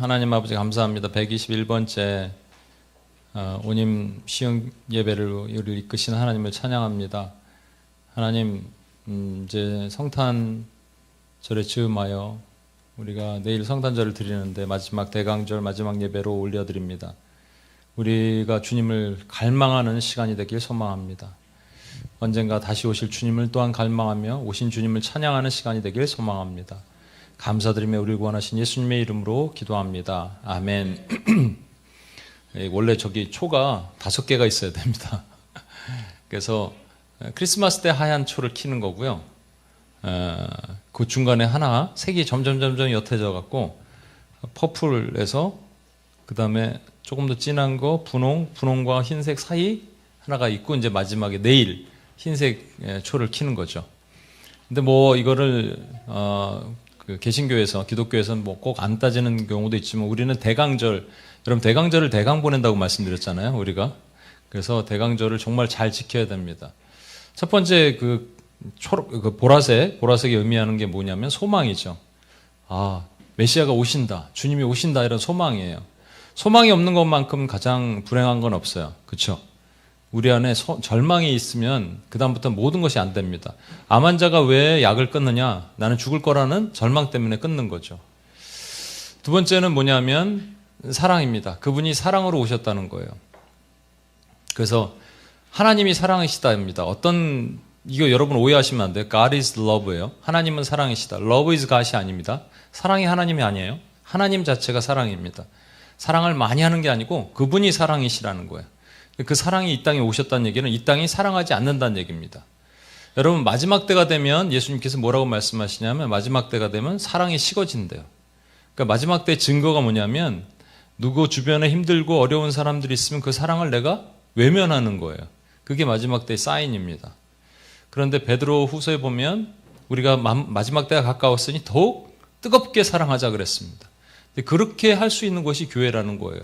하나님 아버지 감사합니다. 121번째 오님 시흥 예배를 우리를 이끄신 하나님을 찬양합니다. 하나님 이제 성탄절에 즈음하여 우리가 내일 성탄절을 드리는데 마지막 대강절 마지막 예배로 올려드립니다. 우리가 주님을 갈망하는 시간이 되길 소망합니다. 언젠가 다시 오실 주님을 또한 갈망하며 오신 주님을 찬양하는 시간이 되길 소망합니다. 감사드리며 우리를 구원하신 예수님의 이름으로 기도합니다. 아멘. 원래 저기 초가 5개가 있어야 됩니다. 그래서 크리스마스 때 하얀 초를 키는 거고요. 그 중간에 하나 색이 점점 옅어져 갖고 퍼플에서 그 다음에 조금 더 진한 거 분홍과 흰색 사이 하나가 있고 이제 마지막에 내일 흰색 초를 키는 거죠. 근데 뭐 이거를 그 개신교에서 기독교에서는 뭐 꼭 안 따지는 경우도 있지만 우리는 대강절, 여러분 대강절을 대강 보낸다고 말씀드렸잖아요, 우리가. 그래서 대강절을 정말 잘 지켜야 됩니다. 첫 번째 그 보라색이 의미하는 게 뭐냐면 소망이죠. 아, 메시아가 오신다, 주님이 오신다, 이런 소망이에요. 소망이 없는 것만큼 가장 불행한 건 없어요. 그렇죠? 우리 안에 절망이 있으면 그 다음부터 모든 것이 안 됩니다. 암 환자가 왜 약을 끊느냐? 나는 죽을 거라는 절망 때문에 끊는 거죠. 두 번째는 뭐냐면 사랑입니다. 그분이 사랑으로 오셨다는 거예요. 그래서 하나님이 사랑이시다입니다. 이거 여러분 오해하시면 안 돼요. God is love예요. 하나님은 사랑이시다. Love is God이 아닙니다. 사랑이 하나님이 아니에요. 하나님 자체가 사랑입니다. 사랑을 많이 하는 게 아니고 그분이 사랑이시라는 거예요. 그 사랑이 이 땅에 오셨다는 얘기는 이 땅이 사랑하지 않는다는 얘기입니다. 여러분 마지막 때가 되면 예수님께서 뭐라고 말씀하시냐면 마지막 때가 되면 사랑이 식어진대요. 그러니까 마지막 때 증거가 뭐냐면 누구 주변에 힘들고 어려운 사람들이 있으면 그 사랑을 내가 외면하는 거예요. 그게 마지막 때의 사인입니다. 그런데 베드로 후서에 보면 우리가 마지막 때가 가까웠으니 더욱 뜨겁게 사랑하자 그랬습니다. 그렇게 할 수 있는 것이 교회라는 거예요.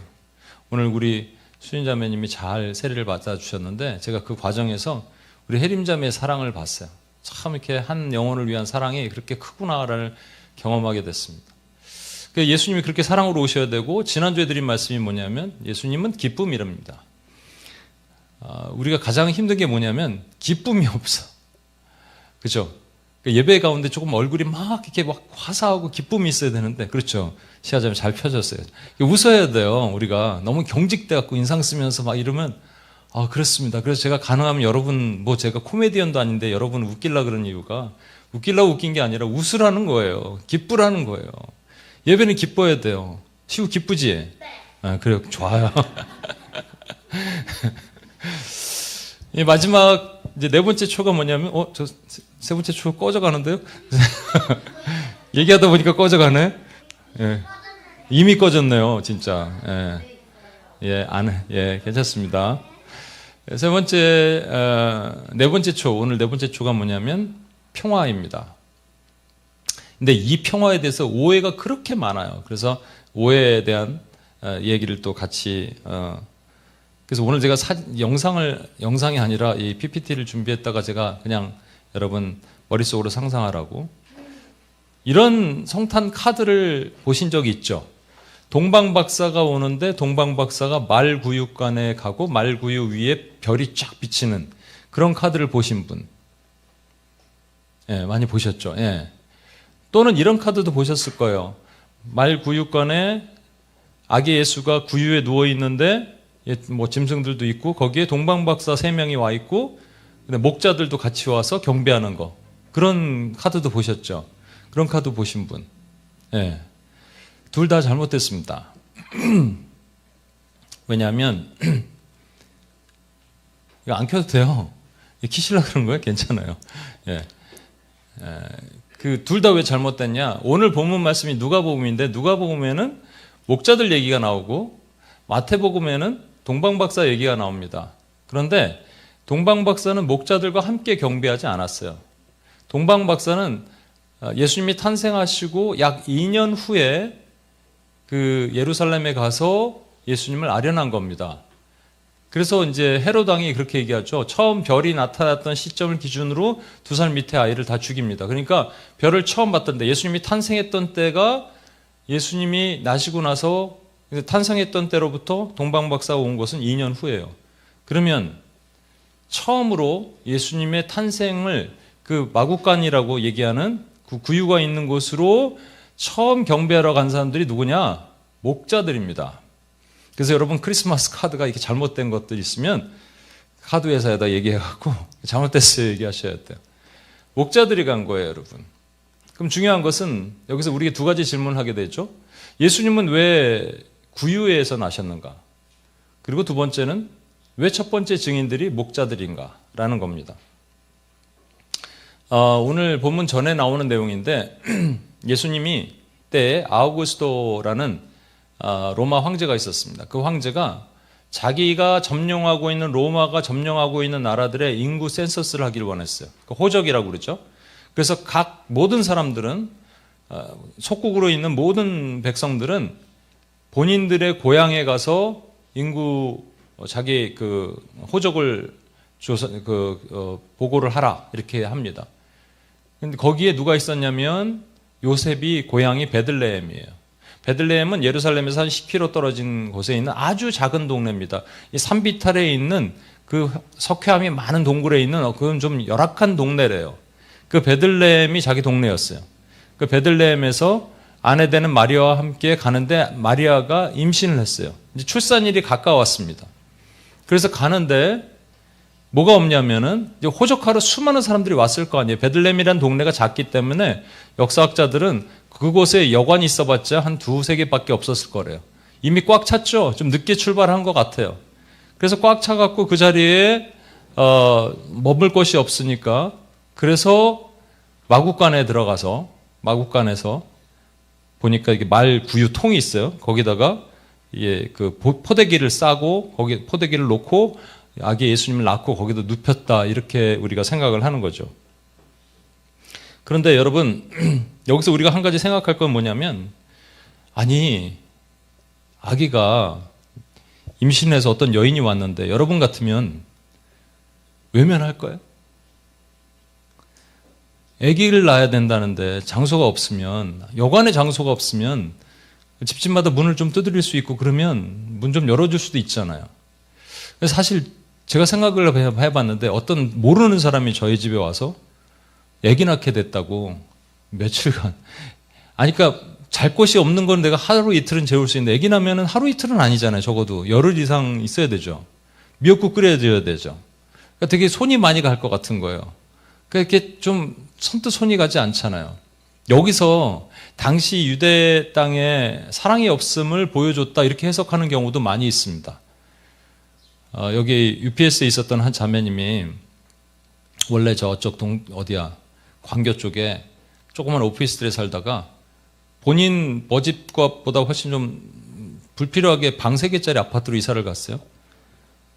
오늘 우리 수인자매님이 잘 세례를 받아주셨는데 제가 그 과정에서 우리 혜림자매의 사랑을 봤어요. 참 이렇게 한 영혼을 위한 사랑이 그렇게 크구나를 경험하게 됐습니다. 예수님이 그렇게 사랑으로 오셔야 되고 지난주에 드린 말씀이 뭐냐면 예수님은 기쁨이랍니다. 우리가 가장 힘든 게 뭐냐면 기쁨이 없어. 그렇죠? 예배 가운데 조금 얼굴이 막 이렇게 막 화사하고 기쁨이 있어야 되는데 그렇죠? 시아자매 잘 펴졌어요. 웃어야 돼요. 우리가 너무 경직돼갖고 인상 쓰면서 막 이러면 그렇습니다. 그래서 제가 가능하면 여러분 제가 코미디언도 아닌데 여러분 웃기려고 그런 이유가 웃기려고 웃긴 게 아니라 웃으라는 거예요. 기쁘라는 거예요. 예배는 기뻐야 돼요. 시우 기쁘지? 네. 그래요. 좋아요. 이 마지막 이제 네 번째 초가 뭐냐면 저 세 번째 초 꺼져가는데요? 얘기하다 보니까 꺼져가네. 예. 이미 꺼졌네요, 진짜. 괜찮습니다. 세 번째, 네 번째 초, 오늘 네 번째 초가 뭐냐면 평화입니다. 근데 이 평화에 대해서 오해가 그렇게 많아요. 그래서 오해에 대한 얘기를 또 같이, 그래서 오늘 제가 영상이 아니라 이 PPT를 준비했다가 제가 그냥 여러분 머릿속으로 상상하라고. 이런 성탄 카드를 보신 적이 있죠? 동방박사가 오는데 동방박사가 말구유관에 가고 말구유 위에 별이 쫙 비치는 그런 카드를 보신 분. 많이 보셨죠? 또는 이런 카드도 보셨을 거예요. 말구유관에 아기 예수가 구유에 누워 있는데 짐승들도 있고 거기에 동방박사 3명이 와 있고 목자들도 같이 와서 경배하는 거. 그런 카드도 보셨죠? 그런 카드 보신 분. 둘 다 잘못됐습니다. 왜냐하면 이거 안 켜도 돼요. 키시려고 그런 거예요? 괜찮아요. 그 둘 다 왜 잘못됐냐? 오늘 본문 말씀이 누가복음인데 누가복음에는 목자들 얘기가 나오고 마태복음에는 동방박사 얘기가 나옵니다. 그런데 동방박사는 목자들과 함께 경배하지 않았어요. 동방박사는 예수님이 탄생하시고 약 2년 후에 그 예루살렘에 가서 예수님을 아련한 겁니다. 그래서 이제 헤롯 왕이 그렇게 얘기하죠. 처음 별이 나타났던 시점을 기준으로 2살 밑에 아이를 다 죽입니다. 그러니까 별을 처음 봤던데 예수님이 탄생했던 때가 예수님이 나시고 나서 탄생했던 때로부터 동방박사가 온 것은 2년 후예요. 그러면 처음으로 예수님의 탄생을 그 마구간이라고 얘기하는 그 구유가 있는 곳으로 처음 경배하러 간 사람들이 누구냐? 목자들입니다. 그래서 여러분 크리스마스 카드가 이렇게 잘못된 것들 있으면 카드 회사에다 얘기해갖고 잘못됐어요 얘기하셔야 돼요. 목자들이 간 거예요, 여러분. 그럼 중요한 것은 여기서 우리가 두 가지 질문을 하게 되죠. 예수님은 왜 구유에서 나셨는가? 그리고 두 번째는 왜 첫 번째 증인들이 목자들인가? 라는 겁니다. 오늘 본문 전에 나오는 내용인데 예수님이 때에 아우구스토라는 로마 황제가 있었습니다. 그 황제가 자기가 점령하고 있는 로마가 점령하고 있는 나라들의 인구 센서스를 하기를 원했어요. 호적이라고 그러죠. 그래서 각 모든 사람들은 속국으로 있는 모든 백성들은 본인들의 고향에 가서 인구 자기 그 호적을 보고를 하라 이렇게 합니다. 근데 거기에 누가 있었냐면 요셉이 고향이 베들레헴이에요. 베들레헴은 예루살렘에서 한 10km 떨어진 곳에 있는 아주 작은 동네입니다. 이 산비탈에 있는 그 석회암이 많은 동굴에 있는 그건 좀 열악한 동네래요. 그 베들레헴이 자기 동네였어요. 그 베들레헴에서 아내 되는 마리아와 함께 가는데 마리아가 임신을 했어요. 이제 출산일이 가까웠습니다. 그래서 가는데 뭐가 없냐면은 이제 호적하러 수많은 사람들이 왔을 거 아니에요. 베들레헴이라는 동네가 작기 때문에 역사학자들은 그곳에 여관이 있어봤자 한 두세 개밖에 없었을 거래요. 이미 꽉 찼죠. 좀 늦게 출발한 것 같아요. 그래서 꽉 차갖고 그 자리에 머물 곳이 없으니까 그래서 마구간에서 보니까 이게 말 구유통이 있어요. 거기다가 그 포대기를 싸고 거기 포대기를 놓고 아기 예수님을 낳고 거기다 눕혔다 이렇게 우리가 생각을 하는 거죠. 그런데 여러분 여기서 우리가 한 가지 생각할 건 뭐냐면 아니 아기가 임신해서 어떤 여인이 왔는데 여러분 같으면 외면할 거예요? 아기를 낳아야 된다는데 장소가 없으면 여관에 장소가 없으면 집집마다 문을 좀 두드릴 수 있고 그러면 문 좀 열어줄 수도 있잖아요. 사실 제가 생각을 해봤는데 어떤 모르는 사람이 저희 집에 와서 아기 낳게 됐다고 며칠간 그러니까 잘 곳이 없는 건 내가 하루 이틀은 재울 수 있는데 아기 낳으면 하루 이틀은 아니잖아요. 적어도 열흘 이상 있어야 되죠. 미역국 끓여줘야 되죠. 그러니까 되게 손이 많이 갈 것 같은 거예요. 그러니까 이렇게 좀 선뜻 손이 가지 않잖아요. 여기서 당시 유대 땅에 사랑이 없음을 보여줬다 이렇게 해석하는 경우도 많이 있습니다. 여기 UPS에 있었던 한 자매님이 원래 저쪽 광교 쪽에 조그만 오피스텔에 살다가 본인 머집값보다 훨씬 좀 불필요하게 방 3개짜리 아파트로 이사를 갔어요.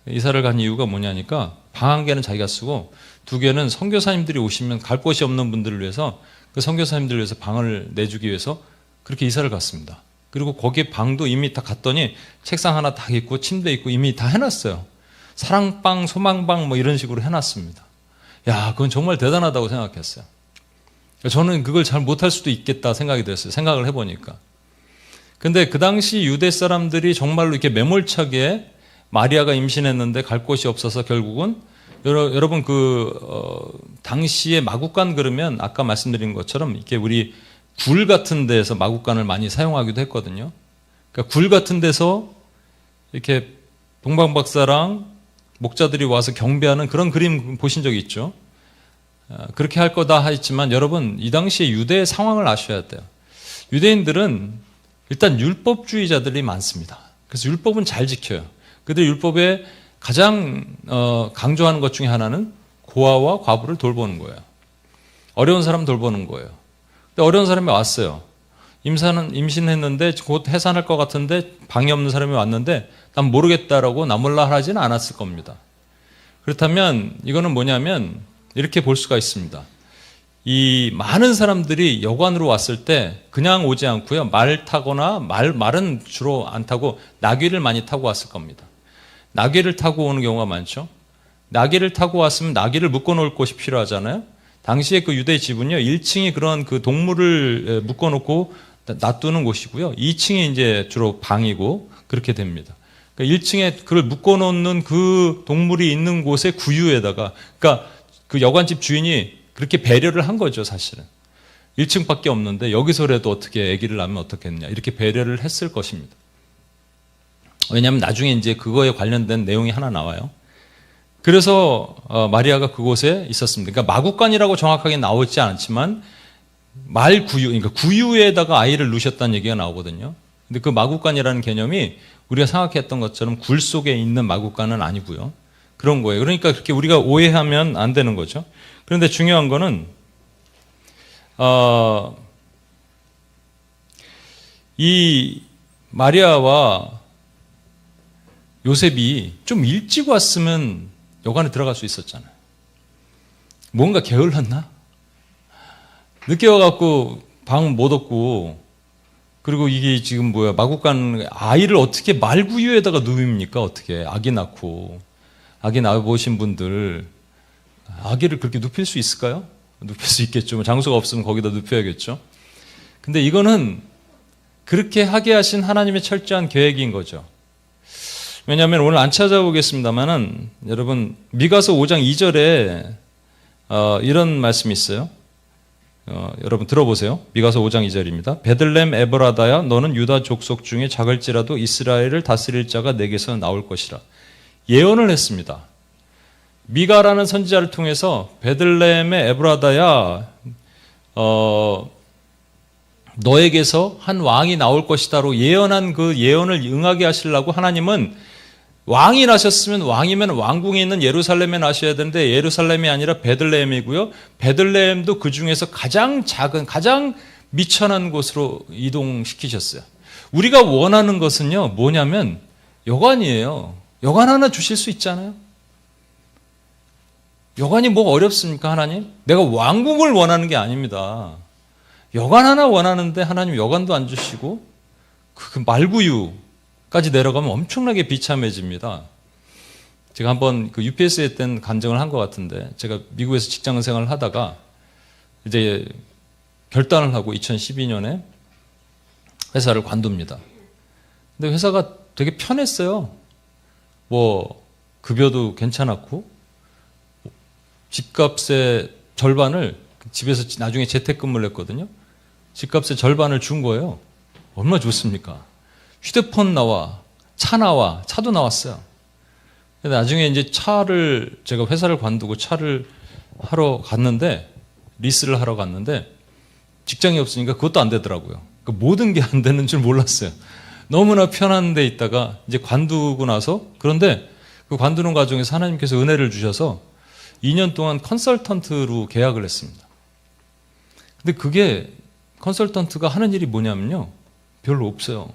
이사를 간 이유가 뭐냐니까 방 1개는 자기가 쓰고 2개는 선교사님들이 오시면 갈 곳이 없는 분들을 위해서 그 선교사님들을 위해서 방을 내주기 위해서 그렇게 이사를 갔습니다. 그리고 거기 방도 이미 다 갔더니 책상 하나 다 있고 침대 있고 이미 다 해놨어요. 사랑방, 소망방 뭐 이런 식으로 해놨습니다. 야, 그건 정말 대단하다고 생각했어요. 저는 그걸 잘 못할 수도 있겠다 생각이 들었어요. 생각을 해보니까. 근데 그 당시 유대 사람들이 정말로 이렇게 매몰차게 마리아가 임신했는데 갈 곳이 없어서 결국은 여러분 당시에 마구간 그러면 아까 말씀드린 것처럼 이렇게 우리 굴 같은 데서 마구간을 많이 사용하기도 했거든요. 그러니까 굴 같은 데서 이렇게 동방박사랑 목자들이 와서 경배하는 그런 그림 보신 적이 있죠. 그렇게 할 거다 했지만 여러분 이 당시에 유대의 상황을 아셔야 돼요. 유대인들은 일단 율법주의자들이 많습니다. 그래서 율법은 잘 지켜요. 그들 율법에 가장 강조하는 것 중에 하나는 고아와 과부를 돌보는 거예요. 어려운 사람 돌보는 거예요. 근데 어려운 사람이 왔어요. 임신했는데 곧 해산할 것 같은데 방이 없는 사람이 왔는데 난 모르겠다라고 나몰라 하지는 않았을 겁니다. 그렇다면 이거는 뭐냐면 이렇게 볼 수가 있습니다. 이 많은 사람들이 여관으로 왔을 때 그냥 오지 않고요. 말 타거나 말은 주로 안 타고 나귀를 많이 타고 왔을 겁니다. 나귀를 타고 오는 경우가 많죠. 나귀를 타고 왔으면 나귀를 묶어놓을 곳이 필요하잖아요. 당시에 그 유대 집은요, 1층이 그런 그 동물을 묶어놓고 놔두는 곳이고요. 2층이 이제 주로 방이고 그렇게 됩니다. 그러니까 1층에 그걸 묶어놓는 그 동물이 있는 곳에 구유에다가, 그러니까 그 여관집 주인이 그렇게 배려를 한 거죠, 사실은. 1층밖에 없는데 여기서라도 어떻게 아기를 낳으면 어떻겠냐, 이렇게 배려를 했을 것입니다. 왜냐하면 나중에 이제 그거에 관련된 내용이 하나 나와요. 그래서 마리아가 그곳에 있었습니다. 그러니까 마구간이라고 정확하게 나오지 않지만 말구유, 그러니까 구유에다가 아이를 누셨다는 얘기가 나오거든요. 근데 그 마구간이라는 개념이 우리가 생각했던 것처럼 굴 속에 있는 마구간은 아니고요. 그런 거예요. 그러니까 그렇게 우리가 오해하면 안 되는 거죠. 그런데 중요한 거는 이 마리아와 요셉이 좀 일찍 왔으면 여관에 들어갈 수 있었잖아요. 뭔가 게을렀나? 늦게 와갖고 방 못 얻고, 그리고 이게 지금 뭐야, 마구간 아이를 어떻게 말구유에다가 누웁니까? 어떻게 아기 낳고, 아기 낳아보신 분들 아기를 그렇게 눕힐 수 있을까요? 눕힐 수 있겠죠. 장소가 없으면 거기다 눕혀야겠죠. 근데 이거는 그렇게 하게 하신 하나님의 철저한 계획인 거죠. 왜냐하면 오늘 안 찾아보겠습니다만은 여러분 미가서 5장 2절에 이런 말씀이 있어요. 여러분 들어보세요. 미가서 5장 2절입니다. 베들렘 에브라다야, 너는 유다 족속 중에 작을지라도 이스라엘을 다스릴 자가 내게서 나올 것이라. 예언을 했습니다. 미가라는 선지자를 통해서 베들렘의 에브라다야, 너에게서 한 왕이 나올 것이다로 예언한 그 예언을 응하게 하시려고 하나님은, 왕이 나셨으면, 왕이면 왕궁에 있는 예루살렘에 나셔야 되는데 예루살렘이 아니라 베들레헴이고요. 베들레헴도 그 중에서 가장 작은, 가장 미천한 곳으로 이동시키셨어요. 우리가 원하는 것은요, 뭐냐면 여관이에요. 여관 하나 주실 수 있잖아요. 여관이 뭐 어렵습니까, 하나님? 내가 왕궁을 원하는 게 아닙니다. 여관 하나 원하는데 하나님 여관도 안 주시고 그 말구유까지 내려가면 엄청나게 비참해집니다. 제가 한번 그 UPS에 땐 간증을 한 것 같은데, 제가 미국에서 직장 생활을 하다가 이제 결단을 하고 2012년에 회사를 관둡니다. 근데 회사가 되게 편했어요. 뭐 급여도 괜찮았고 집값의 절반을, 집에서 나중에 재택근무를 했거든요. 집값의 절반을 준 거예요. 얼마나 좋습니까? 휴대폰 나와, 차 나와, 차도 나왔어요. 근데 나중에 이제 차를, 제가 회사를 관두고 차를 하러 갔는데, 리스를 하러 갔는데 직장이 없으니까 그것도 안 되더라고요. 그러니까 모든 게 안 되는 줄 몰랐어요. 너무나 편한 데 있다가 이제 관두고 나서, 그런데 그 관두는 과정에서 하나님께서 은혜를 주셔서 2년 동안 컨설턴트로 계약을 했습니다. 근데 그게, 컨설턴트가 하는 일이 뭐냐면요, 별로 없어요.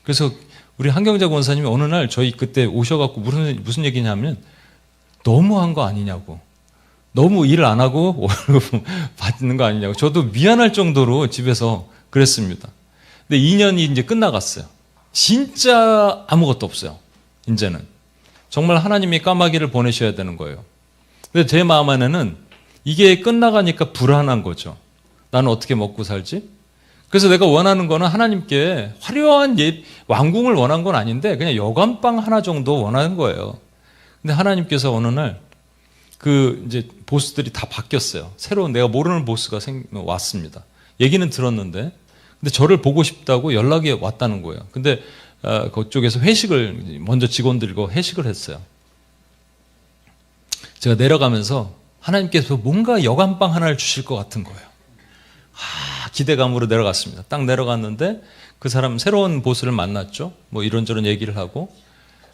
그래서 우리 한경자 권사님이 어느 날 저희 그때 오셔갖고 무슨 얘기냐면, 너무한 거 아니냐고, 너무 일 안 하고 월급 받는 거 아니냐고. 저도 미안할 정도로 집에서 그랬습니다. 근데 2년이 이제 끝나갔어요. 진짜 아무것도 없어요. 이제는 정말 하나님이 까마귀를 보내셔야 되는 거예요. 근데 제 마음 안에는 이게 끝나가니까 불안한 거죠. 나는 어떻게 먹고 살지? 그래서 내가 원하는 거는 하나님께 화려한 왕궁을 원한 건 아닌데 그냥 여관방 하나 정도 원하는 거예요. 근데 하나님께서 어느 날 그 이제 보스들이 다 바뀌었어요. 새로운, 내가 모르는 보스가 왔습니다. 얘기는 들었는데, 근데 저를 보고 싶다고 연락이 왔다는 거예요. 근데 그쪽에서 회식을, 먼저 직원들과 회식을 했어요. 제가 내려가면서 하나님께서 뭔가 여관방 하나를 주실 것 같은 거예요. 기대감으로 내려갔습니다. 딱 내려갔는데 그 사람, 새로운 보스를 만났죠. 뭐 이런저런 얘기를 하고,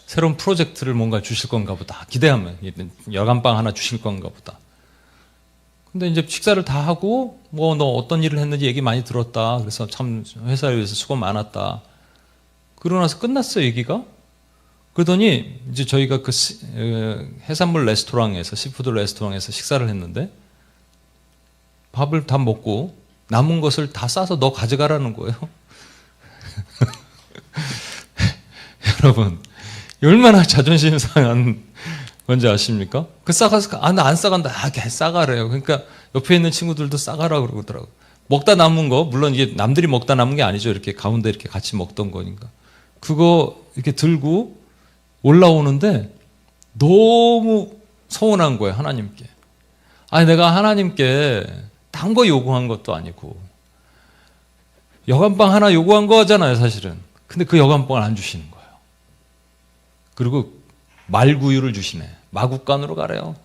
새로운 프로젝트를 뭔가 주실 건가 보다. 기대하면 여관방 하나 주실 건가 보다. 근데 이제 식사를 다 하고, 뭐 너 어떤 일을 했는지 얘기 많이 들었다. 그래서 참 회사에 위해서 수고 많았다. 그러고 나서 끝났어요, 얘기가. 그러더니 이제 저희가 그 해산물 레스토랑에서, 시푸드 레스토랑에서 식사를 했는데, 밥을 다 먹고 남은 것을 다 싸서 너 가져가라는 거예요. 여러분, 얼마나 자존심 상한 건지 아십니까? 그 싸가서, 나 안 싸간다. 싸가래요. 그러니까 옆에 있는 친구들도 싸가라 그러더라고요. 먹다 남은 거, 물론 이게 남들이 먹다 남은 게 아니죠. 이렇게 가운데 이렇게 같이 먹던 거니까. 그거 이렇게 들고 올라오는데 너무 서운한 거예요, 하나님께. 아니, 내가 하나님께 단 거 요구한 것도 아니고 여간빵 하나 요구한 거잖아요, 사실은. 근데 그 여간빵을 안 주시는 거예요. 그리고 말구유를 주시네. 마구간으로 가래요.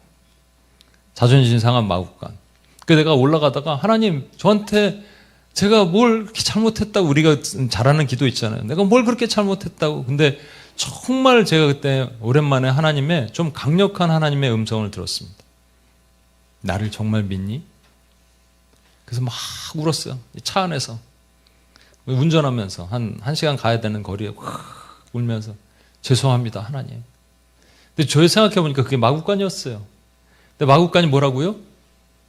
자존심 상한 마구간. 그 내가 올라가다가 하나님 저한테 제가 뭘 그렇게 잘못했다고, 우리가 잘하는 기도 있잖아요. 내가 뭘 그렇게 잘못했다고. 근데 정말 제가 그때 오랜만에 하나님의 좀 강력한 하나님의 음성을 들었습니다. 나를 정말 믿니? 그래서 막 울었어요. 차 안에서. 운전하면서 한 시간 가야 되는 거리에 울면서 죄송합니다, 하나님. 근데 저 생각해보니까 그게 마구간이었어요. 근데 마구간이 뭐라고요?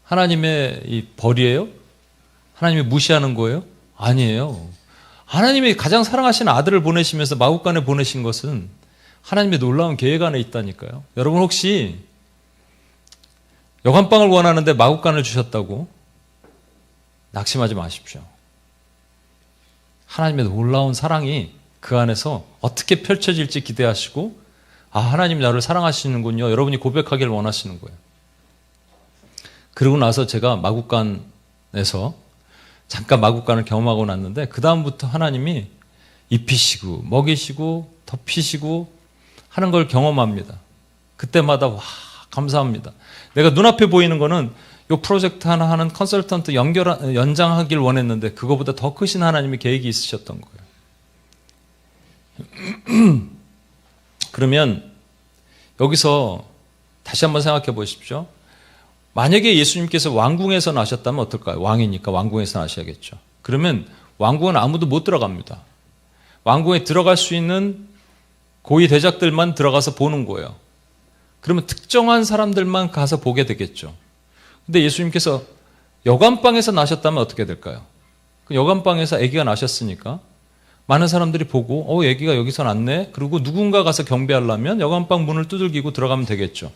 하나님의 이 벌이에요? 하나님이 무시하는 거예요? 아니에요. 하나님이 가장 사랑하시는 아들을 보내시면서 마구간에 보내신 것은 하나님의 놀라운 계획 안에 있다니까요. 여러분 혹시 여간빵을 원하는데 마구간을 주셨다고 낙심하지 마십시오. 하나님의 놀라운 사랑이 그 안에서 어떻게 펼쳐질지 기대하시고, 아, 하나님 나를 사랑하시는군요. 여러분이 고백하길 원하시는 거예요. 그러고 나서 제가 마구간에서 잠깐 마구간을 경험하고 났는데 그 다음부터 하나님이 입히시고 먹이시고 덮이시고 하는 걸 경험합니다. 그때마다 와, 감사합니다. 내가 눈앞에 보이는 거는 이 프로젝트 하나 하는 컨설턴트 연장하길 원했는데 그거보다 더 크신 하나님의 계획이 있으셨던 거예요. 그러면 여기서 다시 한번 생각해 보십시오. 만약에 예수님께서 왕궁에서 나셨다면 어떨까요? 왕이니까 왕궁에서 나셔야겠죠. 그러면 왕궁은 아무도 못 들어갑니다. 왕궁에 들어갈 수 있는 고위 대작들만 들어가서 보는 거예요. 그러면 특정한 사람들만 가서 보게 되겠죠. 근데 예수님께서 여간방에서 나셨다면 어떻게 될까요? 여간방에서 아기가 나셨으니까 많은 사람들이 보고 아기가 여기서 났네. 그리고 누군가 가서 경배하려면 여간방 문을 두들기고 들어가면 되겠죠.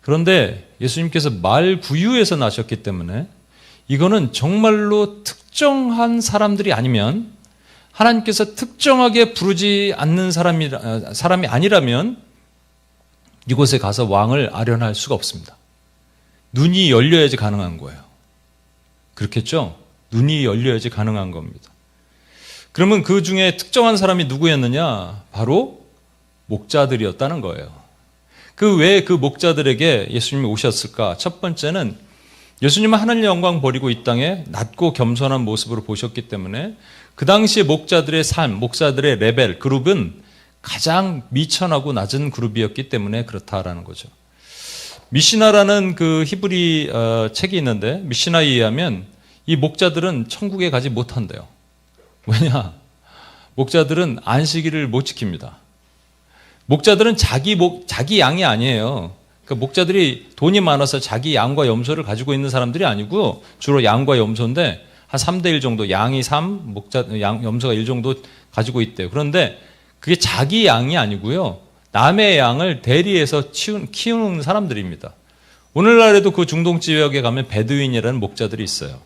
그런데 예수님께서 말구유에서 나셨기 때문에 이거는 정말로 특정한 사람들이 아니면, 하나님께서 특정하게 부르지 않는 사람이 아니라면 이곳에 가서 왕을 아련할 수가 없습니다. 눈이 열려야지 가능한 거예요. 그렇겠죠? 눈이 열려야지 가능한 겁니다. 그러면 그 중에 특정한 사람이 누구였느냐? 바로 목자들이었다는 거예요. 그 왜 그 목자들에게 예수님이 오셨을까? 첫 번째는 예수님은 하늘의 영광 버리고 이 땅에 낮고 겸손한 모습으로 보셨기 때문에 그 당시에 목자들의 삶, 목자들의 레벨, 그룹은 가장 미천하고 낮은 그룹이었기 때문에 그렇다라는 거죠. 미시나라는 그 히브리 책이 있는데 미시나에 의하면 이 목자들은 천국에 가지 못한대요. 왜냐? 목자들은 안식일을 못 지킵니다. 목자들은 자기 양이 아니에요. 그러니까 목자들이 돈이 많아서 자기 양과 염소를 가지고 있는 사람들이 아니고 주로 양과 염소인데 한 3대1 정도, 양이 3, 염소가 1 정도 가지고 있대요. 그런데 그게 자기 양이 아니고요. 남의 양을 대리해서 키우는 사람들입니다. 오늘날에도 그 중동 지역에 가면 베두인이라는 목자들이 있어요.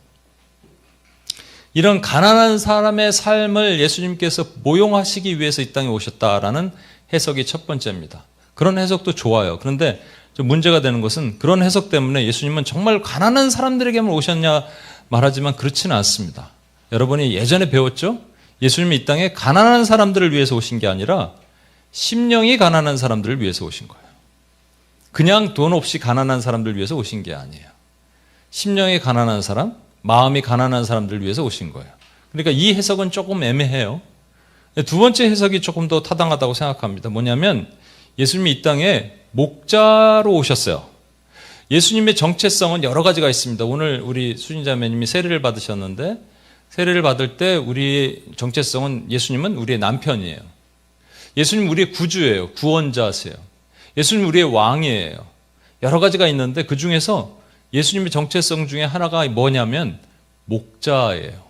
이런 가난한 사람의 삶을 예수님께서 모용하시기 위해서 이 땅에 오셨다라는 해석이 첫 번째입니다. 그런 해석도 좋아요. 그런데 좀 문제가 되는 것은 그런 해석 때문에 예수님은 정말 가난한 사람들에게만 오셨냐 말하지만 그렇지는 않습니다. 여러분이 예전에 배웠죠? 예수님이 이 땅에 가난한 사람들을 위해서 오신 게 아니라 심령이 가난한 사람들을 위해서 오신 거예요. 그냥 돈 없이 가난한 사람들을 위해서 오신 게 아니에요. 심령이 가난한 사람, 마음이 가난한 사람들을 위해서 오신 거예요. 그러니까 이 해석은 조금 애매해요. 두 번째 해석이 조금 더 타당하다고 생각합니다. 뭐냐면 예수님이 이 땅에 목자로 오셨어요. 예수님의 정체성은 여러 가지가 있습니다. 오늘 우리 수진자매님이 세례를 받으셨는데 세례를 받을 때 우리의 정체성은 예수님은 우리의 남편이에요. 예수님 우리의 구주예요. 구원자세요. 예수님 우리의 왕이에요. 여러 가지가 있는데 그 중에서 예수님의 정체성 중에 하나가 뭐냐면 목자예요.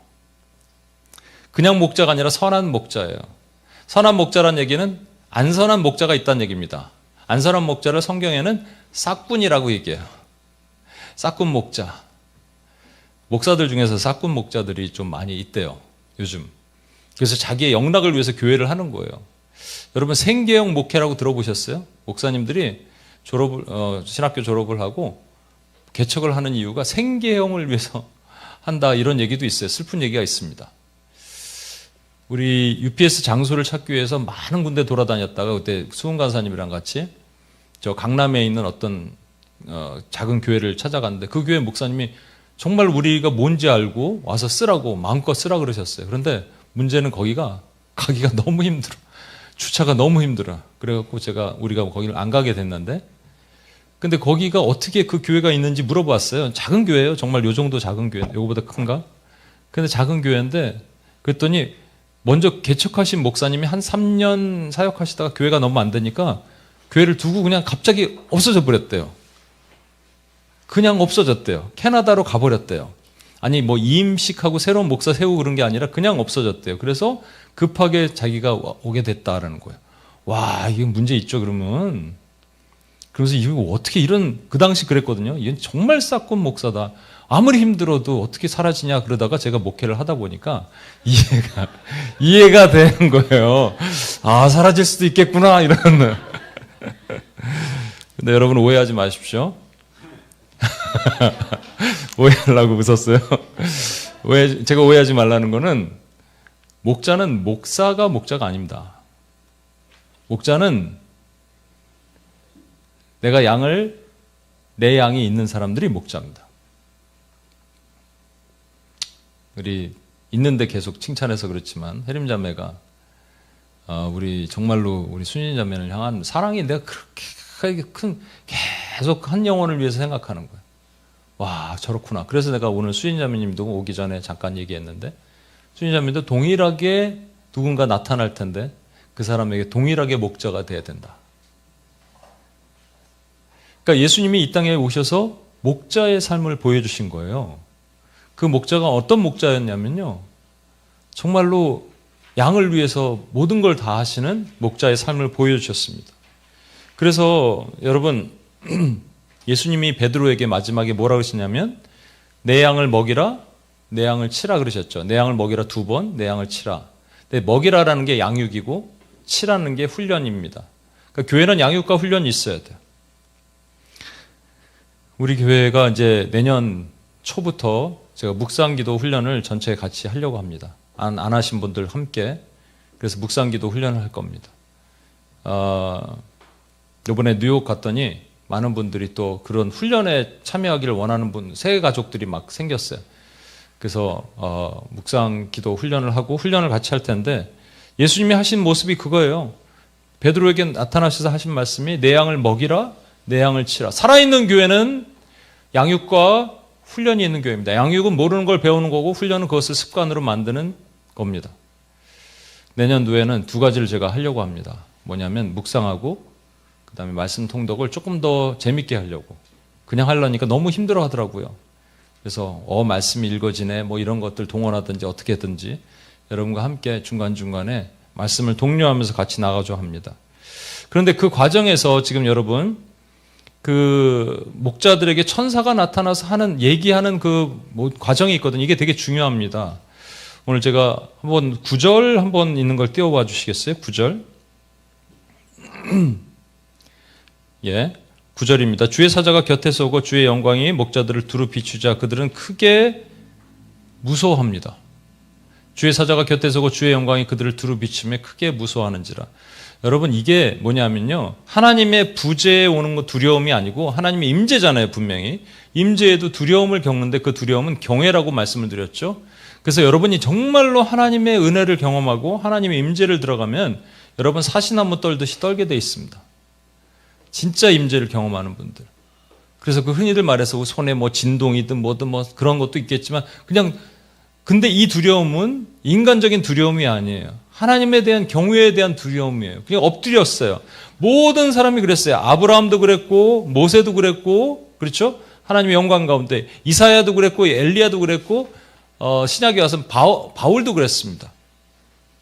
그냥 목자가 아니라 선한 목자예요. 선한 목자란 얘기는 안 선한 목자가 있다는 얘기입니다. 안 선한 목자를 성경에는 싹군이라고 얘기해요. 싹군 목자. 목사들 중에서 싹군 목자들이 좀 많이 있대요, 요즘. 그래서 자기의 영락을 위해서 교회를 하는 거예요. 여러분, 생계형 목회라고 들어보셨어요? 목사님들이 신학교 졸업을 하고 개척을 하는 이유가 생계형을 위해서 한다, 이런 얘기도 있어요. 슬픈 얘기가 있습니다. 우리 UPS 장소를 찾기 위해서 많은 군데 돌아다녔다가 그때 수훈 간사님이랑 같이 저 강남에 있는 어떤 작은 교회를 찾아갔는데, 그 교회 목사님이 정말 우리가 뭔지 알고 와서 쓰라고 마음껏 쓰라 그러셨어요. 그런데 문제는 거기가 가기가 너무 힘들어. 주차가 너무 힘들어. 그래갖고 우리가 거기를 안 가게 됐는데, 근데 거기가 어떻게 그 교회가 있는지 물어봤어요. 작은 교회예요. 정말 요 정도 작은 교회. 요거보다 큰가? 근데 작은 교회인데, 그랬더니 먼저 개척하신 목사님이 한 3년 사역하시다가 교회가 너무 안 되니까 교회를 두고 그냥 갑자기 없어져 버렸대요. 그냥 없어졌대요. 캐나다로 가버렸대요. 아니 뭐 이임식하고 새로운 목사 세우고 그런 게 아니라 그냥 없어졌대요. 그래서 급하게 자기가 오게 됐다라는 거예요. 와, 이게 문제 있죠, 그러면. 그래서 이거 어떻게 그 당시 그랬거든요. 이건 정말 싹군 목사다. 아무리 힘들어도 어떻게 사라지냐 그러다가 제가 목회를 하다 보니까 이해가 되는 거예요. 아, 사라질 수도 있겠구나, 이런. 근데 여러분 오해하지 마십시오. 오해하려고 웃었어요. 제가 오해하지 말라는 거는, 목자는 목사가 아닙니다. 목자는 내 양이 있는 사람들이 목자입니다. 우리 있는데 계속 칭찬해서 그렇지만 혜림자매가 우리 정말로 우리 순인자매를 향한 사랑이 내가 그렇게 계속 한 영혼을 위해서 생각하는 거예요. 와, 저렇구나. 그래서 내가 오늘 수인자매님도 오기 전에 잠깐 얘기했는데, 수인자매도 동일하게 누군가 나타날 텐데 그 사람에게 동일하게 목자가 돼야 된다. 그러니까 예수님이 이 땅에 오셔서 목자의 삶을 보여주신 거예요. 그 목자가 어떤 목자였냐면요, 정말로 양을 위해서 모든 걸 다 하시는 목자의 삶을 보여주셨습니다. 그래서 여러분, 예수님이 베드로에게 마지막에 뭐라 그러시냐면, 내 양을 먹이라, 내 양을 치라 그러셨죠. 내 양을 먹이라 2번, 내 양을 치라. 근데 먹이라라는 게 양육이고 치라는 게 훈련입니다. 그러니까 교회는 양육과 훈련이 있어야 돼요. 우리 교회가 이제 내년 초부터 제가 묵상기도 훈련을 전체 같이 하려고 합니다. 안 하신 분들 함께. 그래서 묵상기도 훈련을 할 겁니다. 이번에 뉴욕 갔더니 많은 분들이 또 그런 훈련에 참여하기를 원하는 새 가족들이 막 생겼어요. 그래서 묵상기도 훈련을 하고 훈련을 같이 할 텐데, 예수님이 하신 모습이 그거예요. 베드로에게 나타나셔서 하신 말씀이 내 양을 먹이라, 내 양을 치라. 살아있는 교회는 양육과 훈련이 있는 교회입니다. 양육은 모르는 걸 배우는 거고, 훈련은 그것을 습관으로 만드는 겁니다. 내년도에는 2가지를 제가 하려고 합니다. 뭐냐면 묵상하고 그 다음에 말씀 통독을 조금 더 재밌게 하려고. 그냥 하려니까 너무 힘들어 하더라고요. 그래서 말씀이 읽어지네 뭐 이런 것들 동원하든지 어떻게든지 여러분과 함께 중간중간에 말씀을 독려하면서 같이 나가줘 합니다. 그런데 그 과정에서 지금 여러분, 그 목자들에게 천사가 나타나서 얘기하는 그 과정이 있거든요. 이게 되게 중요합니다. 오늘 제가 한번 9절 한번 있는 걸 띄워봐 주시겠어요? 9절. 예. 9절입니다. 주의 사자가 곁에서 오고 주의 영광이 목자들을 두루 비추자 그들은 크게 무서워합니다. 주의 사자가 곁에서 오고 주의 영광이 그들을 두루 비추며 크게 무서워하는지라. 여러분, 이게 뭐냐면요, 하나님의 부재에 오는 거 두려움이 아니고 하나님의 임재잖아요. 분명히 임재에도 두려움을 겪는데 그 두려움은 경외라고 말씀을 드렸죠. 그래서 여러분이 정말로 하나님의 은혜를 경험하고 하나님의 임재를 들어가면 여러분 사시나무 떨듯이 떨게 돼 있습니다. 진짜 임재를 경험하는 분들. 그래서 그 흔히들 말해서 손에 뭐 진동이든 뭐든 뭐 그런 것도 있겠지만 근데 이 두려움은 인간적인 두려움이 아니에요. 하나님에 대한 경외에 대한 두려움이에요. 그냥 엎드렸어요. 모든 사람이 그랬어요. 아브라함도 그랬고 모세도 그랬고, 그렇죠? 하나님의 영광 가운데 이사야도 그랬고 엘리야도 그랬고 신약에 와서는 바울도 그랬습니다.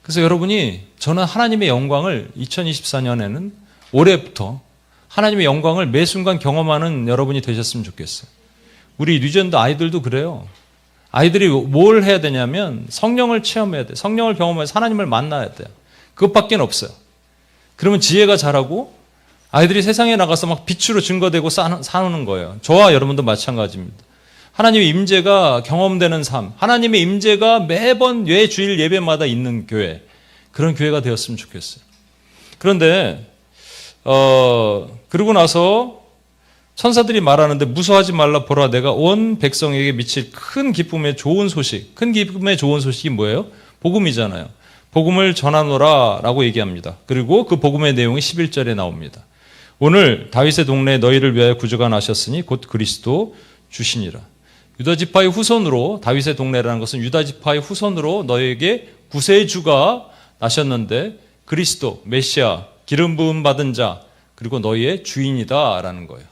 그래서 여러분이, 저는 하나님의 영광을 2024년에는 올해부터 하나님의 영광을 매 순간 경험하는 여러분이 되셨으면 좋겠어요. 우리 뉴젠더 아이들도 그래요. 아이들이 뭘 해야 되냐면 성령을 체험해야 돼. 성령을 경험해서 하나님을 만나야 돼요. 그것밖에 없어요. 그러면 지혜가 자라고 아이들이 세상에 나가서 막 빛으로 증거되고 사는 거예요. 저와 여러분도 마찬가지입니다. 하나님의 임재가 경험되는 삶, 하나님의 임재가 매번 주일 예배마다 있는 교회, 그런 교회가 되었으면 좋겠어요. 그런데 그러고 나서 천사들이 말하는데 무서워하지 말라, 보라 내가 온 백성에게 미칠 큰 기쁨의 좋은 소식, 큰 기쁨의 좋은 소식이 뭐예요? 복음이잖아요. 복음을 전하노라 라고 얘기합니다. 그리고 그 복음의 내용이 11절에 나옵니다. 오늘 다윗의 동네에 너희를 위하여 구주가 나셨으니 곧 그리스도 주시니라. 유다지파의 후손으로, 다윗의 동네라는 것은 유다지파의 후손으로 너희에게 구세주가 나셨는데 그리스도, 메시아, 기름 부음 받은 자, 그리고 너희의 주인이다 라는 거예요.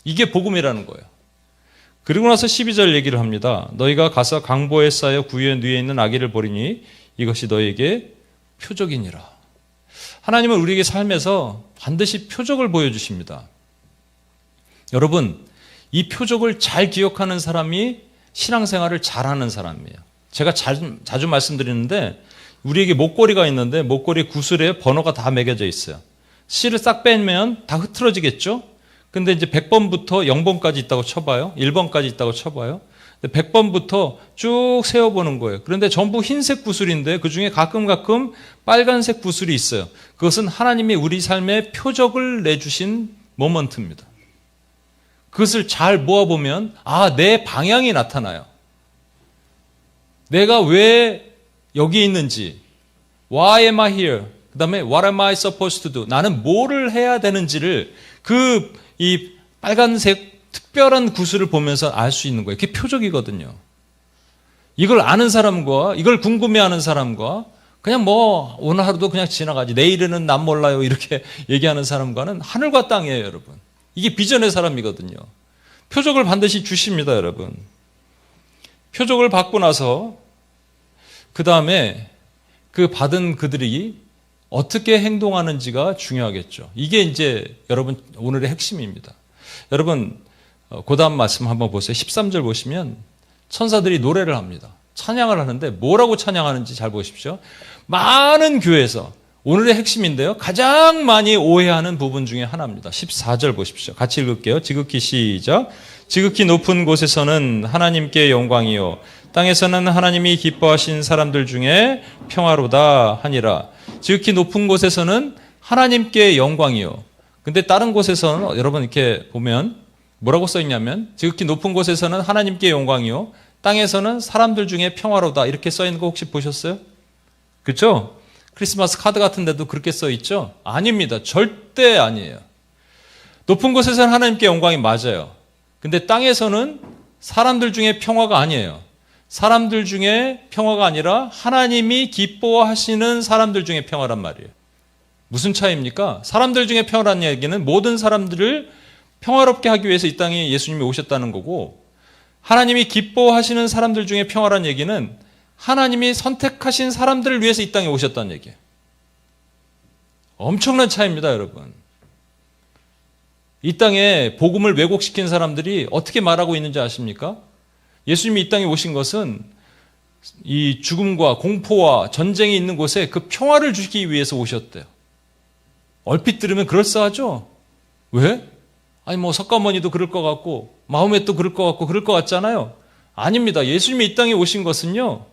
이게 복음이라는 거예요. 그리고 나서 12절 얘기를 합니다. 너희가 가서 강보에 쌓여 구유에 누에 있는 아기를 보리니 이것이 너희에게 표적이니라. 하나님은 우리에게 삶에서 반드시 표적을 보여주십니다. 여러분, 이 표적을 잘 기억하는 사람이 신앙생활을 잘하는 사람이에요. 제가 자주 말씀드리는데 우리에게 목걸이가 있는데 목걸이 구슬에 번호가 다 매겨져 있어요. 실을 싹 빼면 다 흐트러지겠죠? 근데 이제 100번부터 0번까지 있다고 쳐봐요. 1번까지 있다고 쳐봐요. 100번부터 쭉 세어보는 거예요. 그런데 전부 흰색 구슬인데 그중에 가끔 빨간색 구슬이 있어요. 그것은 하나님이 우리 삶에 표적을 내주신 모먼트입니다. 그것을 잘 모아보면 내 방향이 나타나요. 내가 왜 여기 있는지, Why am I here? 그 다음에 What am I supposed to do? 나는 뭐를 해야 되는지를 이 빨간색 특별한 구슬을 보면서 알 수 있는 거예요. 그게 표적이거든요. 이걸 아는 사람과 이걸 궁금해하는 사람과 그냥 오늘 하루도 그냥 지나가지, 내일은 난 몰라요 이렇게 얘기하는 사람과는 하늘과 땅이에요, 여러분. 이게 비전의 사람이거든요. 표적을 반드시 주십니다, 여러분. 표적을 받고 나서 그 다음에 그 받은 그들이 어떻게 행동하는지가 중요하겠죠. 이게 이제 여러분 오늘의 핵심입니다. 여러분 그 다음 말씀 한번 보세요. 13절 보시면 천사들이 노래를 합니다. 찬양을 하는데 뭐라고 찬양하는지 잘 보십시오. 많은 교회에서 오늘의 핵심인데요, 가장 많이 오해하는 부분 중에 하나입니다. 14절 보십시오. 같이 읽을게요. 지극히 시작. 지극히 높은 곳에서는 하나님께 영광이요 땅에서는 하나님이 기뻐하신 사람들 중에 평화로다 하니라. 지극히 높은 곳에서는 하나님께 영광이요. 근데 다른 곳에서는 여러분 이렇게 보면 뭐라고 써 있냐면 지극히 높은 곳에서는 하나님께 영광이요 땅에서는 사람들 중에 평화로다 이렇게 써 있는 거 혹시 보셨어요? 그렇죠? 크리스마스 카드 같은 데도 그렇게 써 있죠? 아닙니다. 절대 아니에요. 높은 곳에서는 하나님께 영광이 맞아요. 근데 땅에서는 사람들 중에 평화가 아니에요. 사람들 중에 평화가 아니라 하나님이 기뻐하시는 사람들 중에 평화란 말이에요. 무슨 차이입니까? 사람들 중에 평화라는 얘기는 모든 사람들을 평화롭게 하기 위해서 이 땅에 예수님이 오셨다는 거고, 하나님이 기뻐하시는 사람들 중에 평화라는 얘기는 하나님이 선택하신 사람들을 위해서 이 땅에 오셨다는 얘기예요. 엄청난 차이입니다, 여러분. 이 땅에 복음을 왜곡시킨 사람들이 어떻게 말하고 있는지 아십니까? 예수님이 이 땅에 오신 것은 이 죽음과 공포와 전쟁이 있는 곳에 그 평화를 주기 위해서 오셨대요. 얼핏 들으면 그럴싸하죠? 왜? 아니 석가모니도 그럴 것 같고 마호메도 그럴 것 같고 그럴 것 같잖아요. 아닙니다. 예수님이 이 땅에 오신 것은요,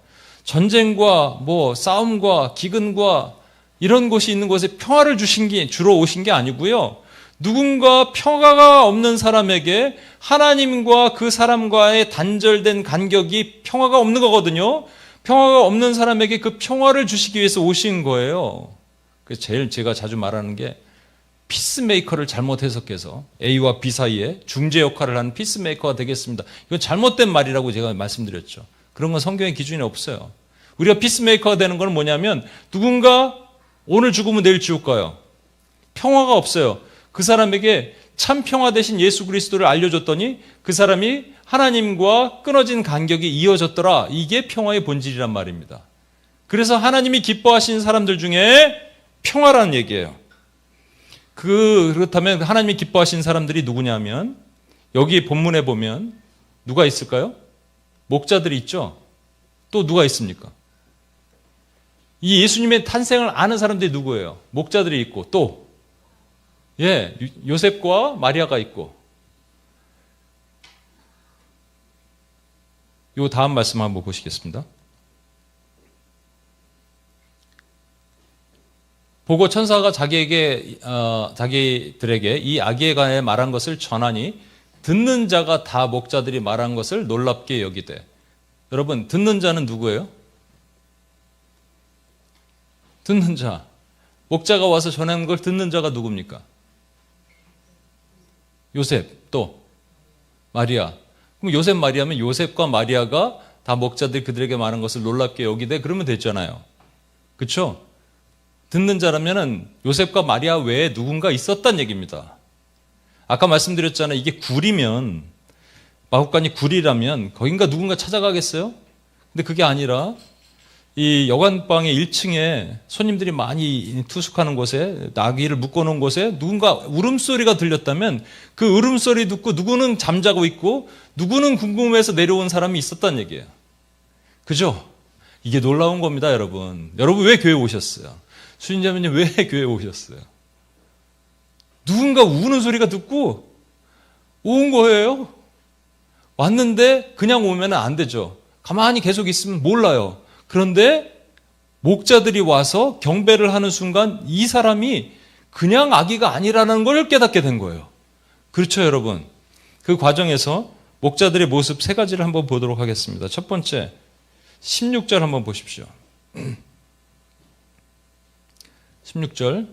전쟁과 싸움과 기근과 이런 곳이 있는 곳에 평화를 주러 오신 게 아니고요, 누군가 평화가 없는 사람에게 하나님과 그 사람과의 단절된 간격이 평화가 없는 거거든요. 평화가 없는 사람에게 그 평화를 주시기 위해서 오신 거예요. 그래서 제일 제가 자주 말하는 게 피스메이커를 잘못 해석해서 A와 B 사이에 중재 역할을 하는 피스메이커가 되겠습니다. 이건 잘못된 말이라고 제가 말씀드렸죠. 그런 건 성경의 기준이 없어요. 우리가 피스메이커가 되는 건 뭐냐면 누군가 오늘 죽으면 내일 지옥 가요. 평화가 없어요. 그 사람에게 참 평화 대신 예수 그리스도를 알려줬더니 그 사람이 하나님과 끊어진 간격이 이어졌더라. 이게 평화의 본질이란 말입니다. 그래서 하나님이 기뻐하시는 사람들 중에 평화라는 얘기예요. 그렇다면 하나님이 기뻐하시는 사람들이 누구냐면 여기 본문에 보면 누가 있을까요? 목자들이 있죠. 또 누가 있습니까? 이 예수님의 탄생을 아는 사람들이 누구예요? 목자들이 있고 또 요셉과 마리아가 있고. 요 다음 말씀 한번 보시겠습니다. 보고 천사가 자기들에게 이 아기에 관해 말한 것을 전하니 듣는 자가 다 목자들이 말한 것을 놀랍게 여기되. 여러분, 듣는 자는 누구예요? 듣는 자. 목자가 와서 전하는 걸 듣는 자가 누굽니까? 요셉, 또 마리아. 그럼 요셉, 마리아면 요셉과 마리아가 다 목자들이 그들에게 말한 것을 놀랍게 여기되 그러면 됐잖아요. 그렇죠? 듣는 자라면은 요셉과 마리아 외에 누군가 있었단 얘기입니다. 아까 말씀드렸잖아요. 이게 굴이면, 마구간이 굴이라면 거긴가 누군가 찾아가겠어요? 근데 그게 아니라 이 여관방의 1층에 손님들이 많이 투숙하는 곳에, 아기를 묶어놓은 곳에 누군가 울음소리가 들렸다면 그 울음소리 듣고 누구는 잠자고 있고 누구는 궁금해서 내려온 사람이 있었단 얘기예요. 그죠? 이게 놀라운 겁니다, 여러분. 여러분 왜 교회 오셨어요? 수인자매님 왜 교회 오셨어요? 누군가 우는 소리가 듣고 온 거예요. 왔는데 그냥 오면 안 되죠. 가만히 계속 있으면 몰라요. 그런데 목자들이 와서 경배를 하는 순간 이 사람이 그냥 아기가 아니라는 걸 깨닫게 된 거예요. 그렇죠, 여러분? 그 과정에서 목자들의 모습 세 가지를 한번 보도록 하겠습니다. 첫 번째, 16절 한번 보십시오. 16절,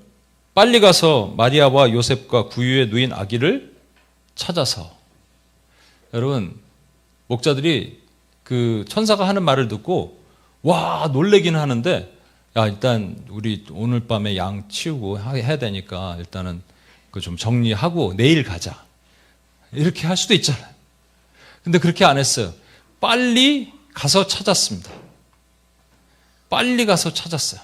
빨리 가서 마리아와 요셉과 구유에 누인 아기를 찾아서. 여러분, 목자들이 그 천사가 하는 말을 듣고 와 놀래기는 하는데, 야 일단 우리 오늘 밤에 양 치우고 해야 되니까 일단은 그 좀 정리하고 내일 가자, 이렇게 할 수도 있잖아요. 근데 그렇게 안 했어요. 빨리 가서 찾았습니다. 빨리 가서 찾았어요.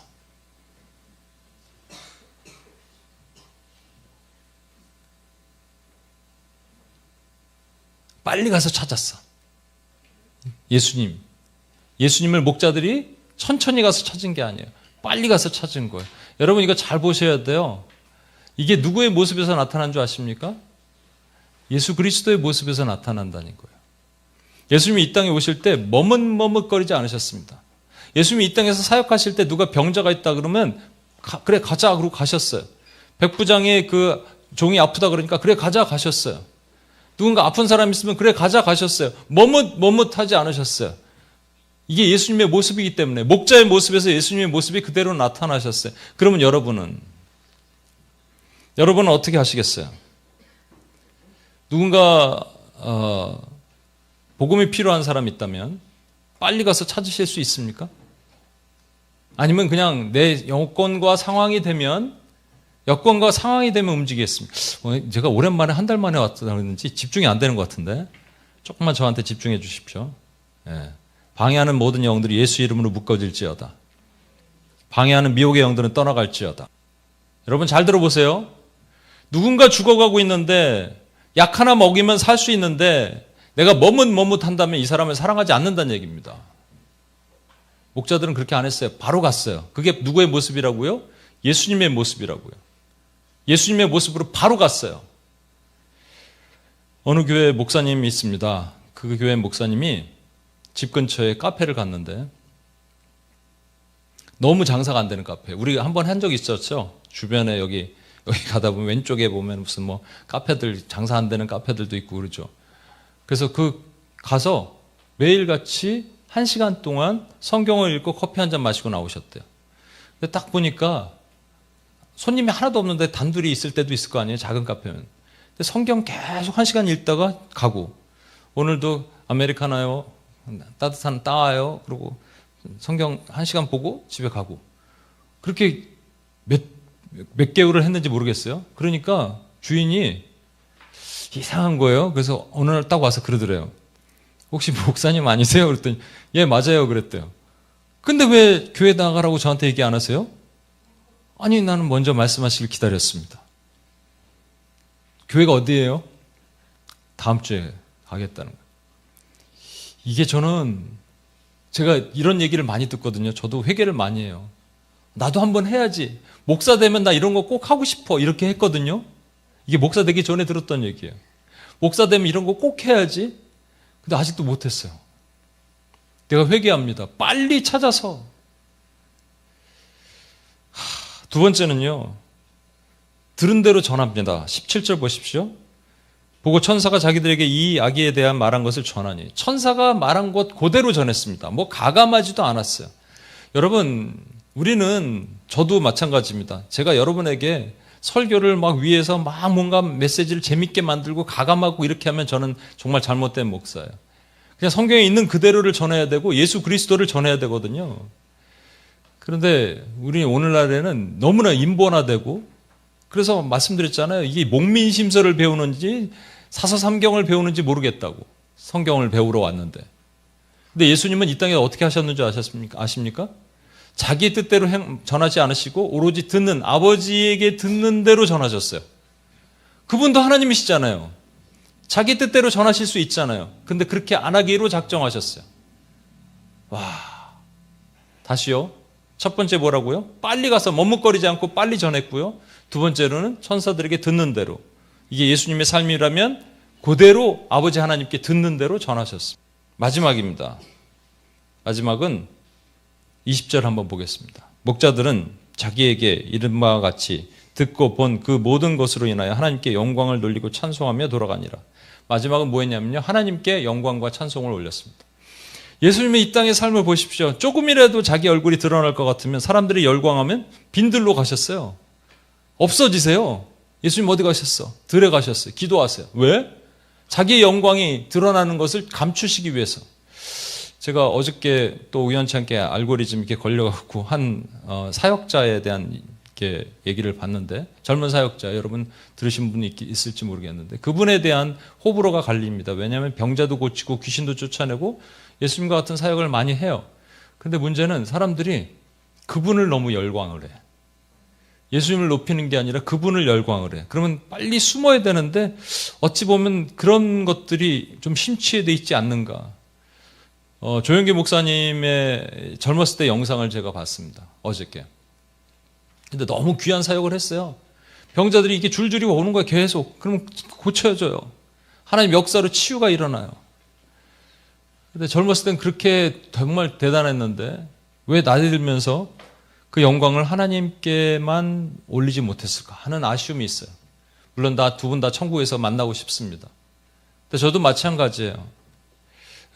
빨리 가서 찾았어. 예수님을 목자들이 천천히 가서 찾은 게 아니에요. 빨리 가서 찾은 거예요. 여러분 이거 잘 보셔야 돼요. 이게 누구의 모습에서 나타난 줄 아십니까? 예수 그리스도의 모습에서 나타난다는 거예요. 예수님이 이 땅에 오실 때 머뭇머뭇거리지 않으셨습니다. 예수님이 이 땅에서 사역하실 때 누가 병자가 있다 그러면 그래 가자 그러고 가셨어요. 백부장의 그 종이 아프다 그러니까 그래 가자 가셨어요. 누군가 아픈 사람 있으면 그래 가자 가셨어요. 머뭇하지 않으셨어요. 이게 예수님의 모습이기 때문에, 목자의 모습에서 예수님의 모습이 그대로 나타나셨어요. 그러면 여러분은 어떻게 하시겠어요? 누군가 복음이 필요한 사람이 있다면 빨리 가서 찾으실 수 있습니까? 아니면 그냥 내 여건과 상황이 되면 움직이겠습니다. 제가 오랜만에 한 달 만에 왔다는지 집중이 안 되는 것 같은데 조금만 저한테 집중해 주십시오. 방해하는 모든 영들이 예수 이름으로 묶어질지어다. 방해하는 미혹의 영들은 떠나갈지어다. 여러분 잘 들어보세요. 누군가 죽어가고 있는데 약 하나 먹이면 살 수 있는데 내가 머뭇한다면 이 사람을 사랑하지 않는다는 얘기입니다. 목자들은 그렇게 안 했어요. 바로 갔어요. 그게 누구의 모습이라고요? 예수님의 모습이라고요. 예수님의 모습으로 바로 갔어요. 어느 교회 목사님이 있습니다. 그 교회 목사님이 집 근처에 카페를 갔는데 너무 장사가 안 되는 카페. 우리가 한번 한 적이 있었죠. 주변에 여기 가다 보면 왼쪽에 보면 무슨 뭐 카페들, 장사 안 되는 카페들도 있고 그러죠. 그래서 가서 매일같이 1시간 동안 성경을 읽고 커피 한 잔 마시고 나오셨대요. 근데 딱 보니까 손님이 하나도 없는데 단둘이 있을 때도 있을 거 아니에요. 작은 카페면. 근데 성경 계속 1시간 읽다가 가고, 오늘도 아메리카노요, 따뜻한 따와요, 그리고 성경 1시간 보고 집에 가고, 그렇게 몇 개월을 했는지 모르겠어요. 그러니까 주인이 이상한 거예요. 그래서 어느 날 딱 와서 그러더래요. 혹시 목사님 아니세요? 그랬더니 예 맞아요 그랬대요. 근데 왜 교회 나가라고 저한테 얘기 안 하세요? 아니 나는 먼저 말씀하시길 기다렸습니다. 교회가 어디예요? 다음 주에 가겠다는 거예요. 이게 제가 이런 얘기를 많이 듣거든요. 저도 회개를 많이 해요. 나도 한번 해야지. 목사 되면 나 이런 거 꼭 하고 싶어. 이렇게 했거든요. 이게 목사 되기 전에 들었던 얘기예요. 목사 되면 이런 거 꼭 해야지. 근데 아직도 못했어요. 내가 회개합니다. 빨리 찾아서. 두 번째는요. 들은 대로 전합니다. 17절 보십시오. 보고 천사가 자기들에게 이 아기에 대한 말한 것을 전하니 천사가 말한 것 그대로 전했습니다. 뭐 가감하지도 않았어요. 여러분, 우리는 저도 마찬가지입니다. 제가 여러분에게 설교를 막 위에서 막 뭔가 메시지를 재밌게 만들고 가감하고 이렇게 하면 저는 정말 잘못된 목사예요. 그냥 성경에 있는 그대로를 전해야 되고 예수 그리스도를 전해야 되거든요. 그런데 우리 오늘날에는 너무나 인본화되고, 그래서 말씀드렸잖아요. 이게 목민심서를 배우는지 사서삼경을 배우는지 모르겠다고. 성경을 배우러 왔는데. 근데 예수님은 이 땅에 어떻게 하셨는지 아십니까? 자기 뜻대로 전하지 않으시고 오로지 아버지에게 듣는 대로 전하셨어요. 그분도 하나님이시잖아요. 자기 뜻대로 전하실 수 있잖아요. 근데 그렇게 안 하기로 작정하셨어요. 와, 다시요. 첫 번째 뭐라고요? 빨리 가서 머뭇거리지 않고 빨리 전했고요. 두 번째로는 천사들에게 듣는 대로. 이게 예수님의 삶이라면 그대로 아버지 하나님께 듣는 대로 전하셨습니다. 마지막입니다. 마지막은 20절 한번 보겠습니다. 목자들은 자기에게 이른 바와 같이 듣고 본 그 모든 것으로 인하여 하나님께 영광을 돌리고 찬송하며 돌아가니라. 마지막은 뭐였냐면요. 하나님께 영광과 찬송을 올렸습니다. 예수님의 이 땅의 삶을 보십시오. 조금이라도 자기 얼굴이 드러날 것 같으면 사람들이 열광하면 빈들로 가셨어요. 없어지세요. 예수님 어디 가셨어? 들에 가셨어요. 기도하세요. 왜? 자기의 영광이 드러나는 것을 감추시기 위해서. 제가 어저께 또 우연치 않게 알고리즘 이렇게 걸려갖고 한 사역자에 대한 이렇게 얘기를 봤는데, 젊은 사역자, 여러분 들으신 분이 있을지 모르겠는데 그분에 대한 호불호가 갈립니다. 왜냐하면 병자도 고치고 귀신도 쫓아내고 예수님과 같은 사역을 많이 해요. 근데 문제는 사람들이 그분을 너무 열광을 해. 예수님을 높이는 게 아니라 그분을 열광을 해. 그러면 빨리 숨어야 되는데 어찌 보면 그런 것들이 좀 심취해 있지 않는가. 조영기 목사님의 젊었을 때 영상을 제가 봤습니다. 어저께. 근데 너무 귀한 사역을 했어요. 병자들이 이게 줄줄이 오는 거예요. 계속. 그러면 고쳐져요. 하나님 역사로 치유가 일어나요. 근데 젊었을 땐 그렇게 정말 대단했는데 왜 나이 들면서 그 영광을 하나님께만 올리지 못했을까 하는 아쉬움이 있어요. 물론 두 분 다 천국에서 만나고 싶습니다. 근데 저도 마찬가지예요.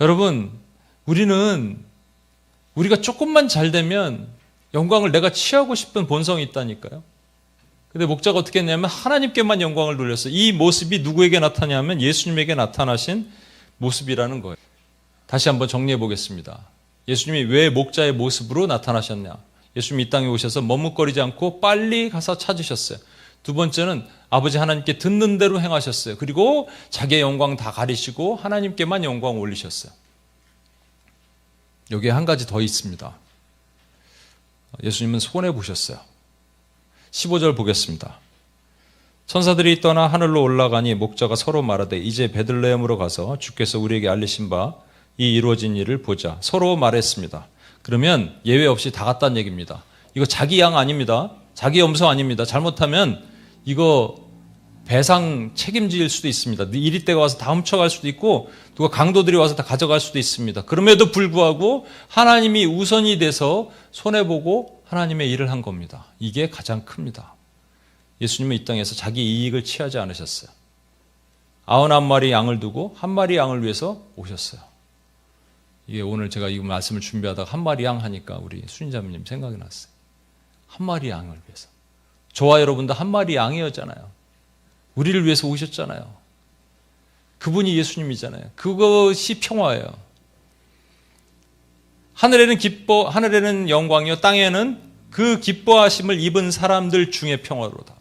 여러분, 우리가 조금만 잘 되면 영광을 내가 취하고 싶은 본성이 있다니까요. 근데 목자가 어떻게 했냐면 하나님께만 영광을 돌렸어요. 이 모습이 누구에게 나타나냐면 예수님에게 나타나신 모습이라는 거예요. 다시 한번 정리해 보겠습니다. 예수님이 왜 목자의 모습으로 나타나셨냐? 예수님이 이 땅에 오셔서 머뭇거리지 않고 빨리 가서 찾으셨어요. 두 번째는 아버지 하나님께 듣는 대로 행하셨어요. 그리고 자기의 영광 다 가리시고 하나님께만 영광 올리셨어요. 여기에 한 가지 더 있습니다. 예수님은 손해 보셨어요. 15절 보겠습니다. 천사들이 떠나 하늘로 올라가니 목자가 서로 말하되 이제 베들레헴으로 가서 주께서 우리에게 알리신 바 이 이루어진 일을 보자. 서로 말했습니다. 그러면 예외 없이 다 갔다는 얘기입니다. 이거 자기 양 아닙니다. 자기 염소 아닙니다. 잘못하면 이거 배상 책임질 수도 있습니다. 이리때가 와서 다 훔쳐갈 수도 있고 누가 강도들이 와서 다 가져갈 수도 있습니다. 그럼에도 불구하고 하나님이 우선이 돼서 손해보고 하나님의 일을 한 겁니다. 이게 가장 큽니다. 예수님은 이 땅에서 자기 이익을 취하지 않으셨어요. 91마리 양을 두고 한 마리 양을 위해서 오셨어요. 이게 오늘 제가 이 말씀을 준비하다가 한 마리 양 하니까 우리 수인자매님 생각이 났어요. 한 마리 양을 위해서. 저와 여러분도 한 마리 양이었잖아요. 우리를 위해서 오셨잖아요. 그분이 예수님이잖아요. 그것이 평화예요. 하늘에는 영광이요, 땅에는 그 기뻐하심을 입은 사람들 중에 평화로다.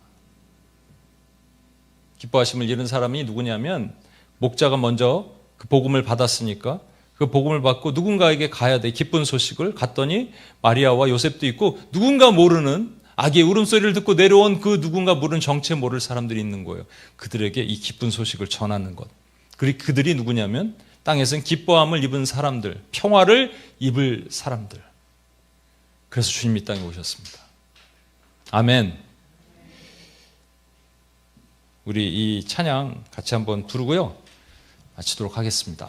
기뻐하심을 입은 사람이 누구냐면 목자가 먼저 그 복음을 받았으니까 그 복음을 받고 누군가에게 가야 돼. 기쁜 소식을 갔더니 마리아와 요셉도 있고 누군가 모르는 아기의 울음소리를 듣고 내려온 그 누군가 모르는 정체 모를 사람들이 있는 거예요. 그들에게 이 기쁜 소식을 전하는 것. 그들이 누구냐면 땅에서는 기뻐함을 입은 사람들, 평화를 입을 사람들. 그래서 주님이 이 땅에 오셨습니다. 아멘. 우리 이 찬양 같이 한번 부르고요, 마치도록 하겠습니다.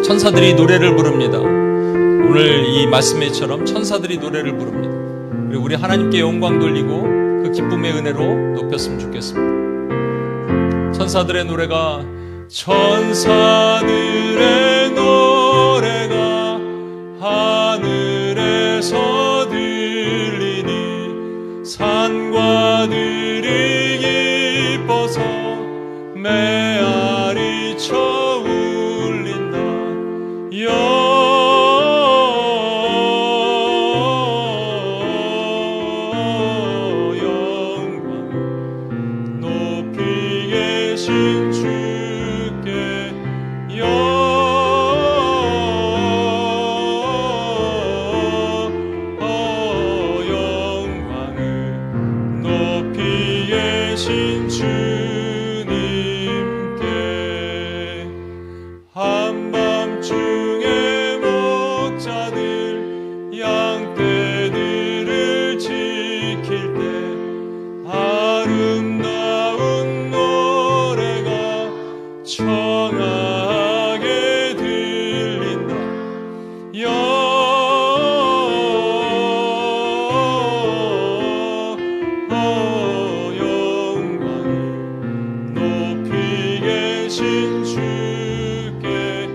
천사들이 노래를 부릅니다. 오늘 이 말씀에처럼 천사들이 노래를 부릅니다. 그리고 우리 하나님께 영광 돌리고 그 기쁨의 은혜로 높였으면 좋겠습니다. 천사들의 노래가, 천사들의 노래가 하늘에서 들리니 산과들이 기뻐서 메아리 쳐 울린다. 영광 높이 계신 주께 영광을 높이 계신 주님께. 한밤중에 목자들 양떼들을 지킬 때 아름다운 노래가 청하게 들린다. 영광을 높이 계신 주께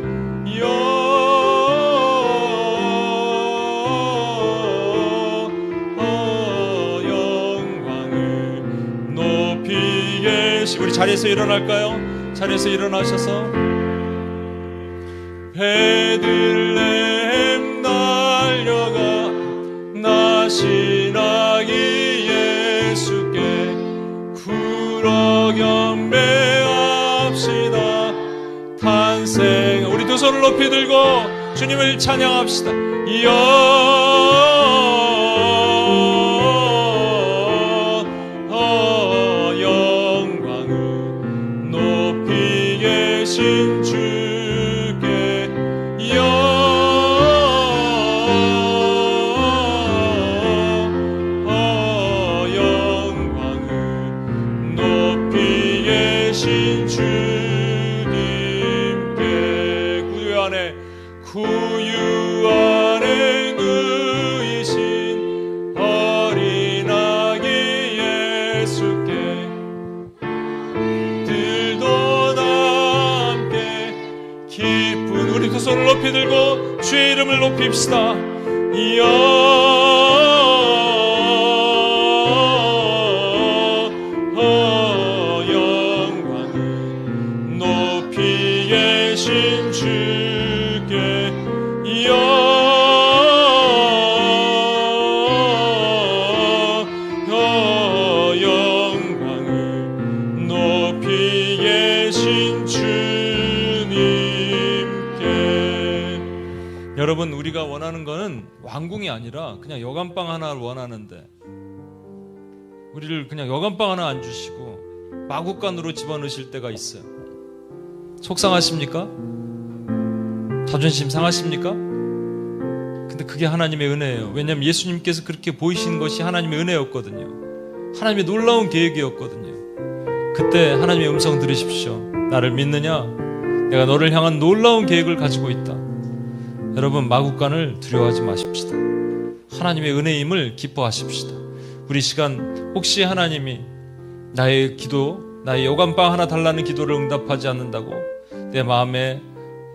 영광을 높이 계신. 우리 자리에서 일어날까요? 자리에서 일어나셔서 베들레헴 달려가 나시나기 예수께 굴어 경배합시다. 탄생. 우리 두 손을 높이 들고 주님을 찬양합시다. 영광을 높이 계신 주께 영광을 높이 계신 주님께. 구유 안에 누이신 어린 아기 예수께 들도 다 함께 기쁜. 우리 두 손을 높이 들고 주의 이름을 높입시다. 영광을 높이 계신 주께 영광을 높이 계신 주님께. 여러분, 우리가 원하는 거는 왕궁이 아니라 그냥 여관방 하나를 원하는데 우리를 그냥 여관방 하나 안 주시고 마구간으로 집어넣으실 때가 있어요. 속상하십니까? 자존심 상하십니까? 근데 그게 하나님의 은혜예요. 왜냐하면 예수님께서 그렇게 보이신 것이 하나님의 은혜였거든요. 하나님의 놀라운 계획이었거든요. 그때 하나님의 음성 들으십시오. 나를 믿느냐? 내가 너를 향한 놀라운 계획을 가지고 있다. 여러분, 마구간을 두려워하지 마십시다. 하나님의 은혜임을 기뻐하십시다. 우리 시간 혹시 하나님이 나의 기도, 나의 여관방 하나 달라는 기도를 응답하지 않는다고 내 마음에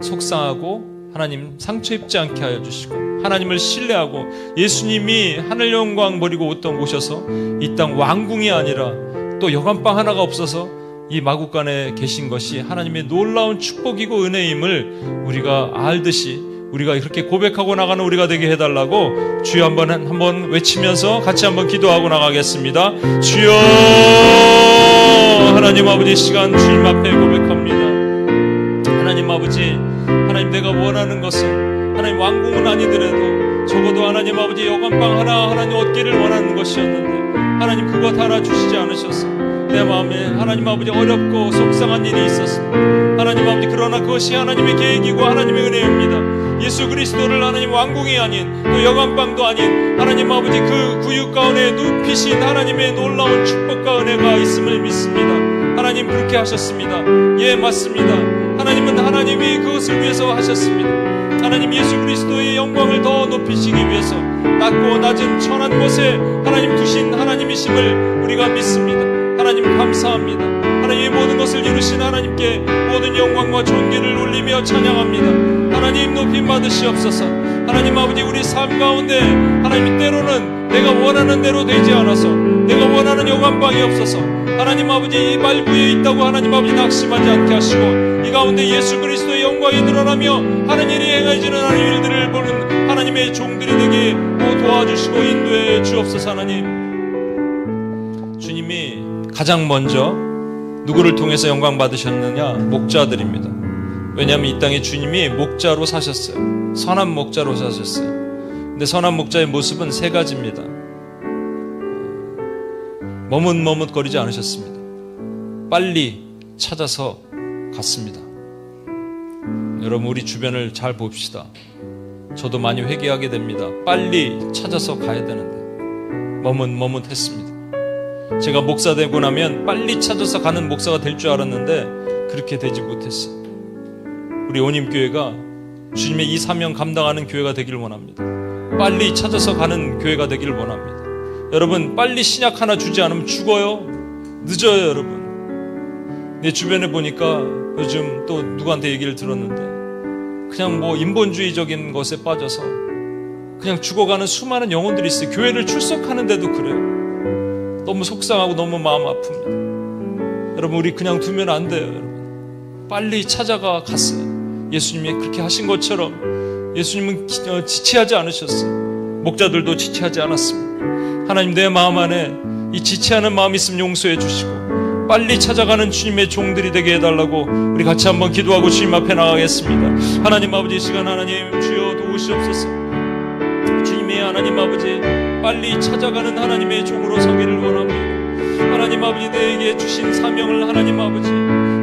속상하고 하나님 상처 입지 않게 하여 주시고 하나님을 신뢰하고 예수님이 하늘 영광 버리고 오셔서 이 땅 왕궁이 아니라 또 여관방 하나가 없어서 이 마구간에 계신 것이 하나님의 놀라운 축복이고 은혜임을 우리가 알듯이 우리가 그렇게 고백하고 나가는 우리가 되게 해달라고 주여 한번 외치면서 같이 한번 기도하고 나가겠습니다. 주여, 하나님 아버지, 시간 주님 앞에 고백합니다. 하나님 아버지, 하나님 내가 원하는 것은 하나님 왕궁은 아니더라도 적어도 하나님 아버지 여관방 하나 하나님 얻기를 원하는 것이었는데 하나님 그것 하나 주시지 않으셨어. 내 마음에 하나님 아버지 어렵고 속상한 일이 있었습니다. 하나님 아버지 그러나 그것이 하나님의 계획이고 하나님의 은혜입니다. 예수 그리스도를 하나님 왕궁이 아닌 또 여관방도 아닌 하나님 아버지 그 구육 가운데 눕히신 하나님의 놀라운 축복과 은혜가 있음을 믿습니다. 하나님 그렇게 하셨습니다. 예, 맞습니다. 하나님은 하나님이 그것을 위해서 하셨습니다. 하나님 예수 그리스도의 영광을 더 높이시기 위해서 낮고 낮은 천한 곳에 하나님 두신 하나님이심을 우리가 믿습니다. 하나님 감사합니다. 하나님의 모든 것을 이루신 하나님께 모든 영광과 존귀를 올리며 찬양합니다. 하나님 높임 받으시옵소서. 하나님 아버지 우리 삶 가운데 하나님 때로는 내가 원하는 대로 되지 않아서 내가 원하는 여관방이 없어서 하나님 아버지 이 말부에 있다고 하나님 아버지 낙심하지 않게 하시고 이 가운데 예수 그리스도의 영광이 드러나며 하는 일이 행해지는 하나님 일들을 보는 하나님의 종들이 되게 도와주시고 인도해 주옵소서. 하나님 주님이 가장 먼저 누구를 통해서 영광 받으셨느냐? 목자들입니다. 왜냐하면 이 땅에 주님이 목자로 사셨어요. 선한 목자로 사셨어요. 근데 선한 목자의 모습은 세 가지입니다. 머뭇머뭇거리지 않으셨습니다. 빨리 찾아서 갔습니다. 여러분 우리 주변을 잘 봅시다. 저도 많이 회개하게 됩니다. 빨리 찾아서 가야 되는데 머뭇머뭇했습니다. 제가 목사 되고 나면 빨리 찾아서 가는 목사가 될 줄 알았는데 그렇게 되지 못했어요. 우리 온임교회가 주님의 이 사명 감당하는 교회가 되길 원합니다. 빨리 찾아서 가는 교회가 되길 원합니다. 여러분 빨리 신약 하나 주지 않으면 죽어요. 늦어요. 여러분 내 주변에 보니까 요즘 또 누구한테 얘기를 들었는데 그냥 뭐 인본주의적인 것에 빠져서 그냥 죽어가는 수많은 영혼들이 있어요. 교회를 출석하는데도 그래요. 너무 속상하고 너무 마음 아픕니다. 여러분 우리 그냥 두면 안 돼요. 여러분 빨리 찾아가 갔어요. 예수님이 그렇게 하신 것처럼 예수님은 지체하지 않으셨어요. 목자들도 지체하지 않았습니다. 하나님 내 마음 안에 이 지체하는 마음이 있으면 용서해 주시고 빨리 찾아가는 주님의 종들이 되게 해달라고 우리 같이 한번 기도하고 주님 앞에 나가겠습니다. 하나님 아버지 이 시간 하나님 주여 도우시옵소서. 주님의 하나님 아버지 빨리 찾아가는 하나님의 종으로 서기를 원합니다. 하나님 아버지 내게 주신 사명을 하나님 아버지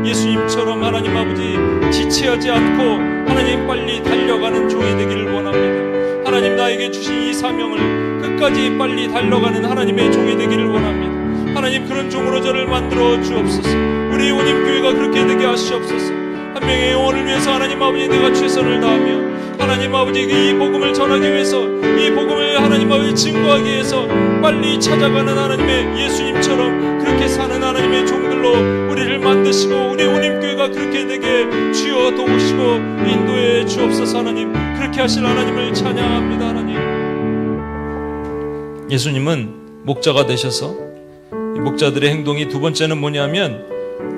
예수님처럼 하나님 아버지 지체하지 않고 하나님 빨리 달려가는 종이 되기를 원합니다. 하나님 나에게 주신 이 사명을 끝까지 빨리 달려가는 하나님의 종이 되기를 원합니다. 하나님 그런 종으로 저를 만들어 주옵소서. 우리 온임교회가 그렇게 되게 하시옵소서. 한 명의 영혼을 위해서 하나님 아버지 내가 최선을 다하며 하나님 아버지 이 복음을 전하기 위해서 이 복음을 하나님 아버지 증거하기 위해서 빨리 찾아가는 하나님의 예수님처럼 그렇게 사는 하나님의 종들로 우리를 만드시고 우리 온임교회가 그렇게 되게 주여 도우시고 인도해 주옵소서. 하나님 그렇게 하실 하나님을 찬양합니다. 하나님 예수님은 목자가 되셔서 이 목자들의 행동이 두 번째는 뭐냐면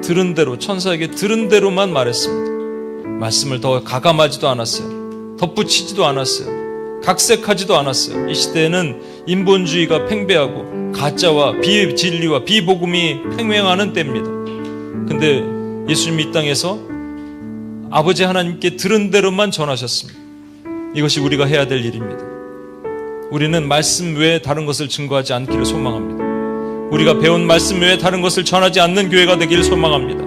들은 대로 천사에게 들은 대로만 말했습니다. 말씀을 더 가감하지도 않았어요. 덧붙이지도 않았어요. 각색하지도 않았어요. 이 시대에는 인본주의가 팽배하고 가짜와 비진리와 비복음이 팽행하는 때입니다. 근데 예수님이 이 땅에서 아버지 하나님께 들은 대로만 전하셨습니다. 이것이 우리가 해야 될 일입니다. 우리는 말씀 외에 다른 것을 증거하지 않기를 소망합니다. 우리가 배운 말씀 외에 다른 것을 전하지 않는 교회가 되기를 소망합니다.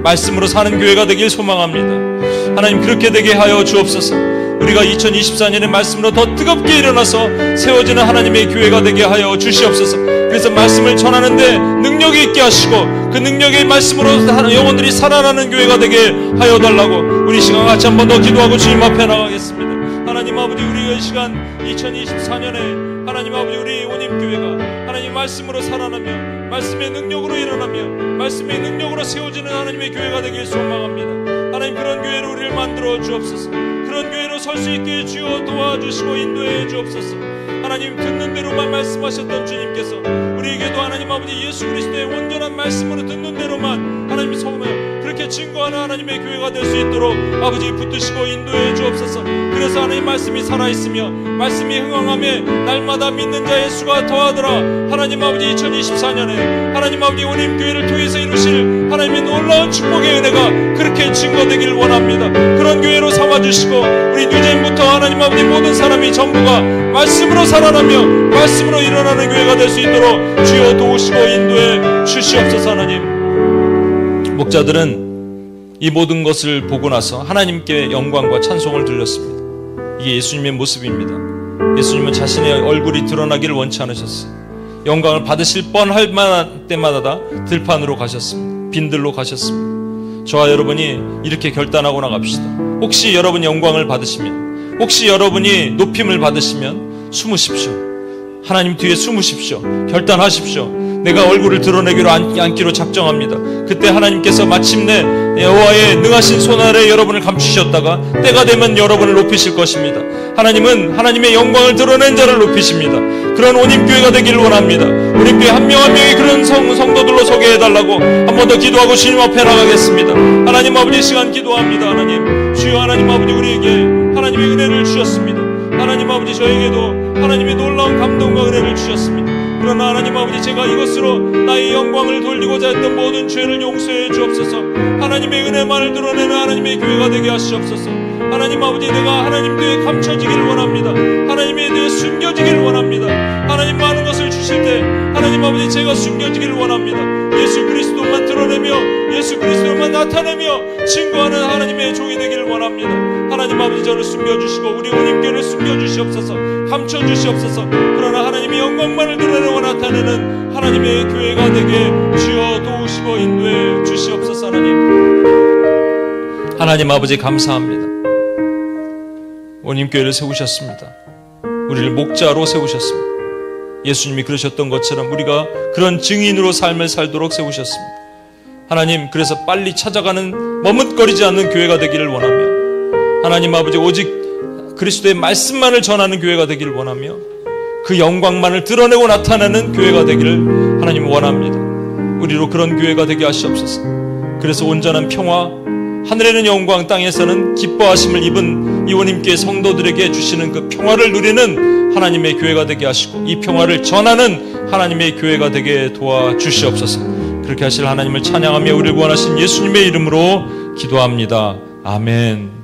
말씀으로 사는 교회가 되기를 소망합니다. 하나님 그렇게 되게 하여 주옵소서. 우리가 2024년의 말씀으로 더 뜨겁게 일어나서 세워지는 하나님의 교회가 되게 하여 주시옵소서. 그래서 말씀을 전하는데 능력이 있게 하시고 그 능력의 말씀으로 영혼들이 살아나는 교회가 되게 하여 달라고 우리 시간 같이 한 번 더 기도하고 주님 앞에 나가겠습니다. 하나님 아버지 우리가 이 시간 2024년에 하나님 아버지 우리 온임교회가 하나님 말씀으로 살아나며 말씀의 능력으로 일어나며 말씀의 능력으로 세워지는 하나님의 교회가 되길 소망합니다. 하나님 그런 교회로 우리를 만들어 주옵소서. 그런 교회로 설 수 있게 주여 도와주시고 인도해 주옵소서. 하나님 듣는 대로만 말씀하셨던 주님께서 우리에게도 하나님 아버지 예수 그리스도의 온전한 말씀으로 듣는 대로만 하나님 성을 그렇게 증거하는 하나님의 교회가 될 수 있도록 아버지 붙드시고 인도해 주옵소서. 그래서 하나님 말씀이 살아있으며 말씀이 흥황하며 날마다 믿는 자의 수가 더하더라. 하나님 아버지 2024년에 하나님 아버지 원님 교회를 통해서 이루실 하나님의 놀라운 축복의 은혜가 그렇게 증거되길 원합니다. 그런 교회로 삼아주시고 우리 뉴젠부터 하나님 아버지 모든 사람이 전부가 말씀으로 살아나며 말씀으로 일어나는 교회가 될 수 있도록 주여 도우시고 인도해 주시옵소서. 하나님, 목자들은 이 모든 것을 보고 나서 하나님께 영광과 찬송을 들렸습니다. 이게 예수님의 모습입니다. 예수님은 자신의 얼굴이 드러나기를 원치 않으셨어요. 영광을 받으실 뻔할 때마다 들판으로 가셨습니다. 빈들로 가셨습니다. 저와 여러분이 이렇게 결단하고 나갑시다. 혹시 여러분 영광을 받으시면, 혹시 여러분이 높임을 받으시면 숨으십시오. 하나님 뒤에 숨으십시오. 결단하십시오. 내가 얼굴을 드러내기로 앉기로 작정합니다. 그때 하나님께서 마침내 여호와의 능하신 손 아래 여러분을 감추셨다가 때가 되면 여러분을 높이실 것입니다. 하나님은 하나님의 영광을 드러낸 자를 높이십니다. 그런 온임교회가 되기를 원합니다. 온임교회 한 명 한 명이 그런 성도들로 소개해 달라고 한 번 더 기도하고 주님 앞에 나가겠습니다. 하나님 아버지, 시간 기도합니다. 하나님 주여, 하나님 아버지, 우리에게 하나님의 은혜를 주셨습니다. 하나님 아버지, 저에게도 하나님의 놀라운 감동과 은혜를 주셨습니다. 그러나 하나님 아버지, 제가 이것으로 나의 영광을 돌리고자 했던 모든 죄를 용서해 주옵소서. 하나님의 은혜만을 드러내는 하나님의 교회가 되게 하시옵소서. 하나님 아버지, 내가 하나님 뒤에 감춰지기를 원합니다. 하나님에 대해 숨겨지기를 원합니다. 하나님 많은 것을 주실 때 하나님 아버지, 제가 숨겨지기를 원합니다. 예수 그리스도만 드러내며 예수 그리스도만 나타내며 증거하는 하나님의 종이 되기를 원합니다. 하나님 아버지, 저를 숨겨주시고 우리 온임교회를 숨겨주시옵소서. 감춰주시옵소서. 그러나 하나님의 영광만을 드러내고 나타내는 하나님의 교회가 되게 주여 도우시고 인도해 주시옵소서. 하나님 아버지, 감사합니다. 온임교회를 세우셨습니다. 우리를 목자로 세우셨습니다. 예수님이 그러셨던 것처럼 우리가 그런 증인으로 삶을 살도록 세우셨습니다. 하나님, 그래서 빨리 찾아가는 머뭇거리지 않는 교회가 되기를 원하며, 하나님 아버지, 오직 그리스도의 말씀만을 전하는 교회가 되기를 원하며 그 영광만을 드러내고 나타내는 교회가 되기를 하나님 원합니다. 우리로 그런 교회가 되게 하시옵소서. 그래서 온전한 평화, 하늘에는 영광, 땅에서는 기뻐하심을 입은 이원님께 성도들에게 주시는 그 평화를 누리는 하나님의 교회가 되게 하시고 이 평화를 전하는 하나님의 교회가 되게 도와주시옵소서. 그렇게 하실 하나님을 찬양하며 우리를 구원하신 예수님의 이름으로 기도합니다. 아멘.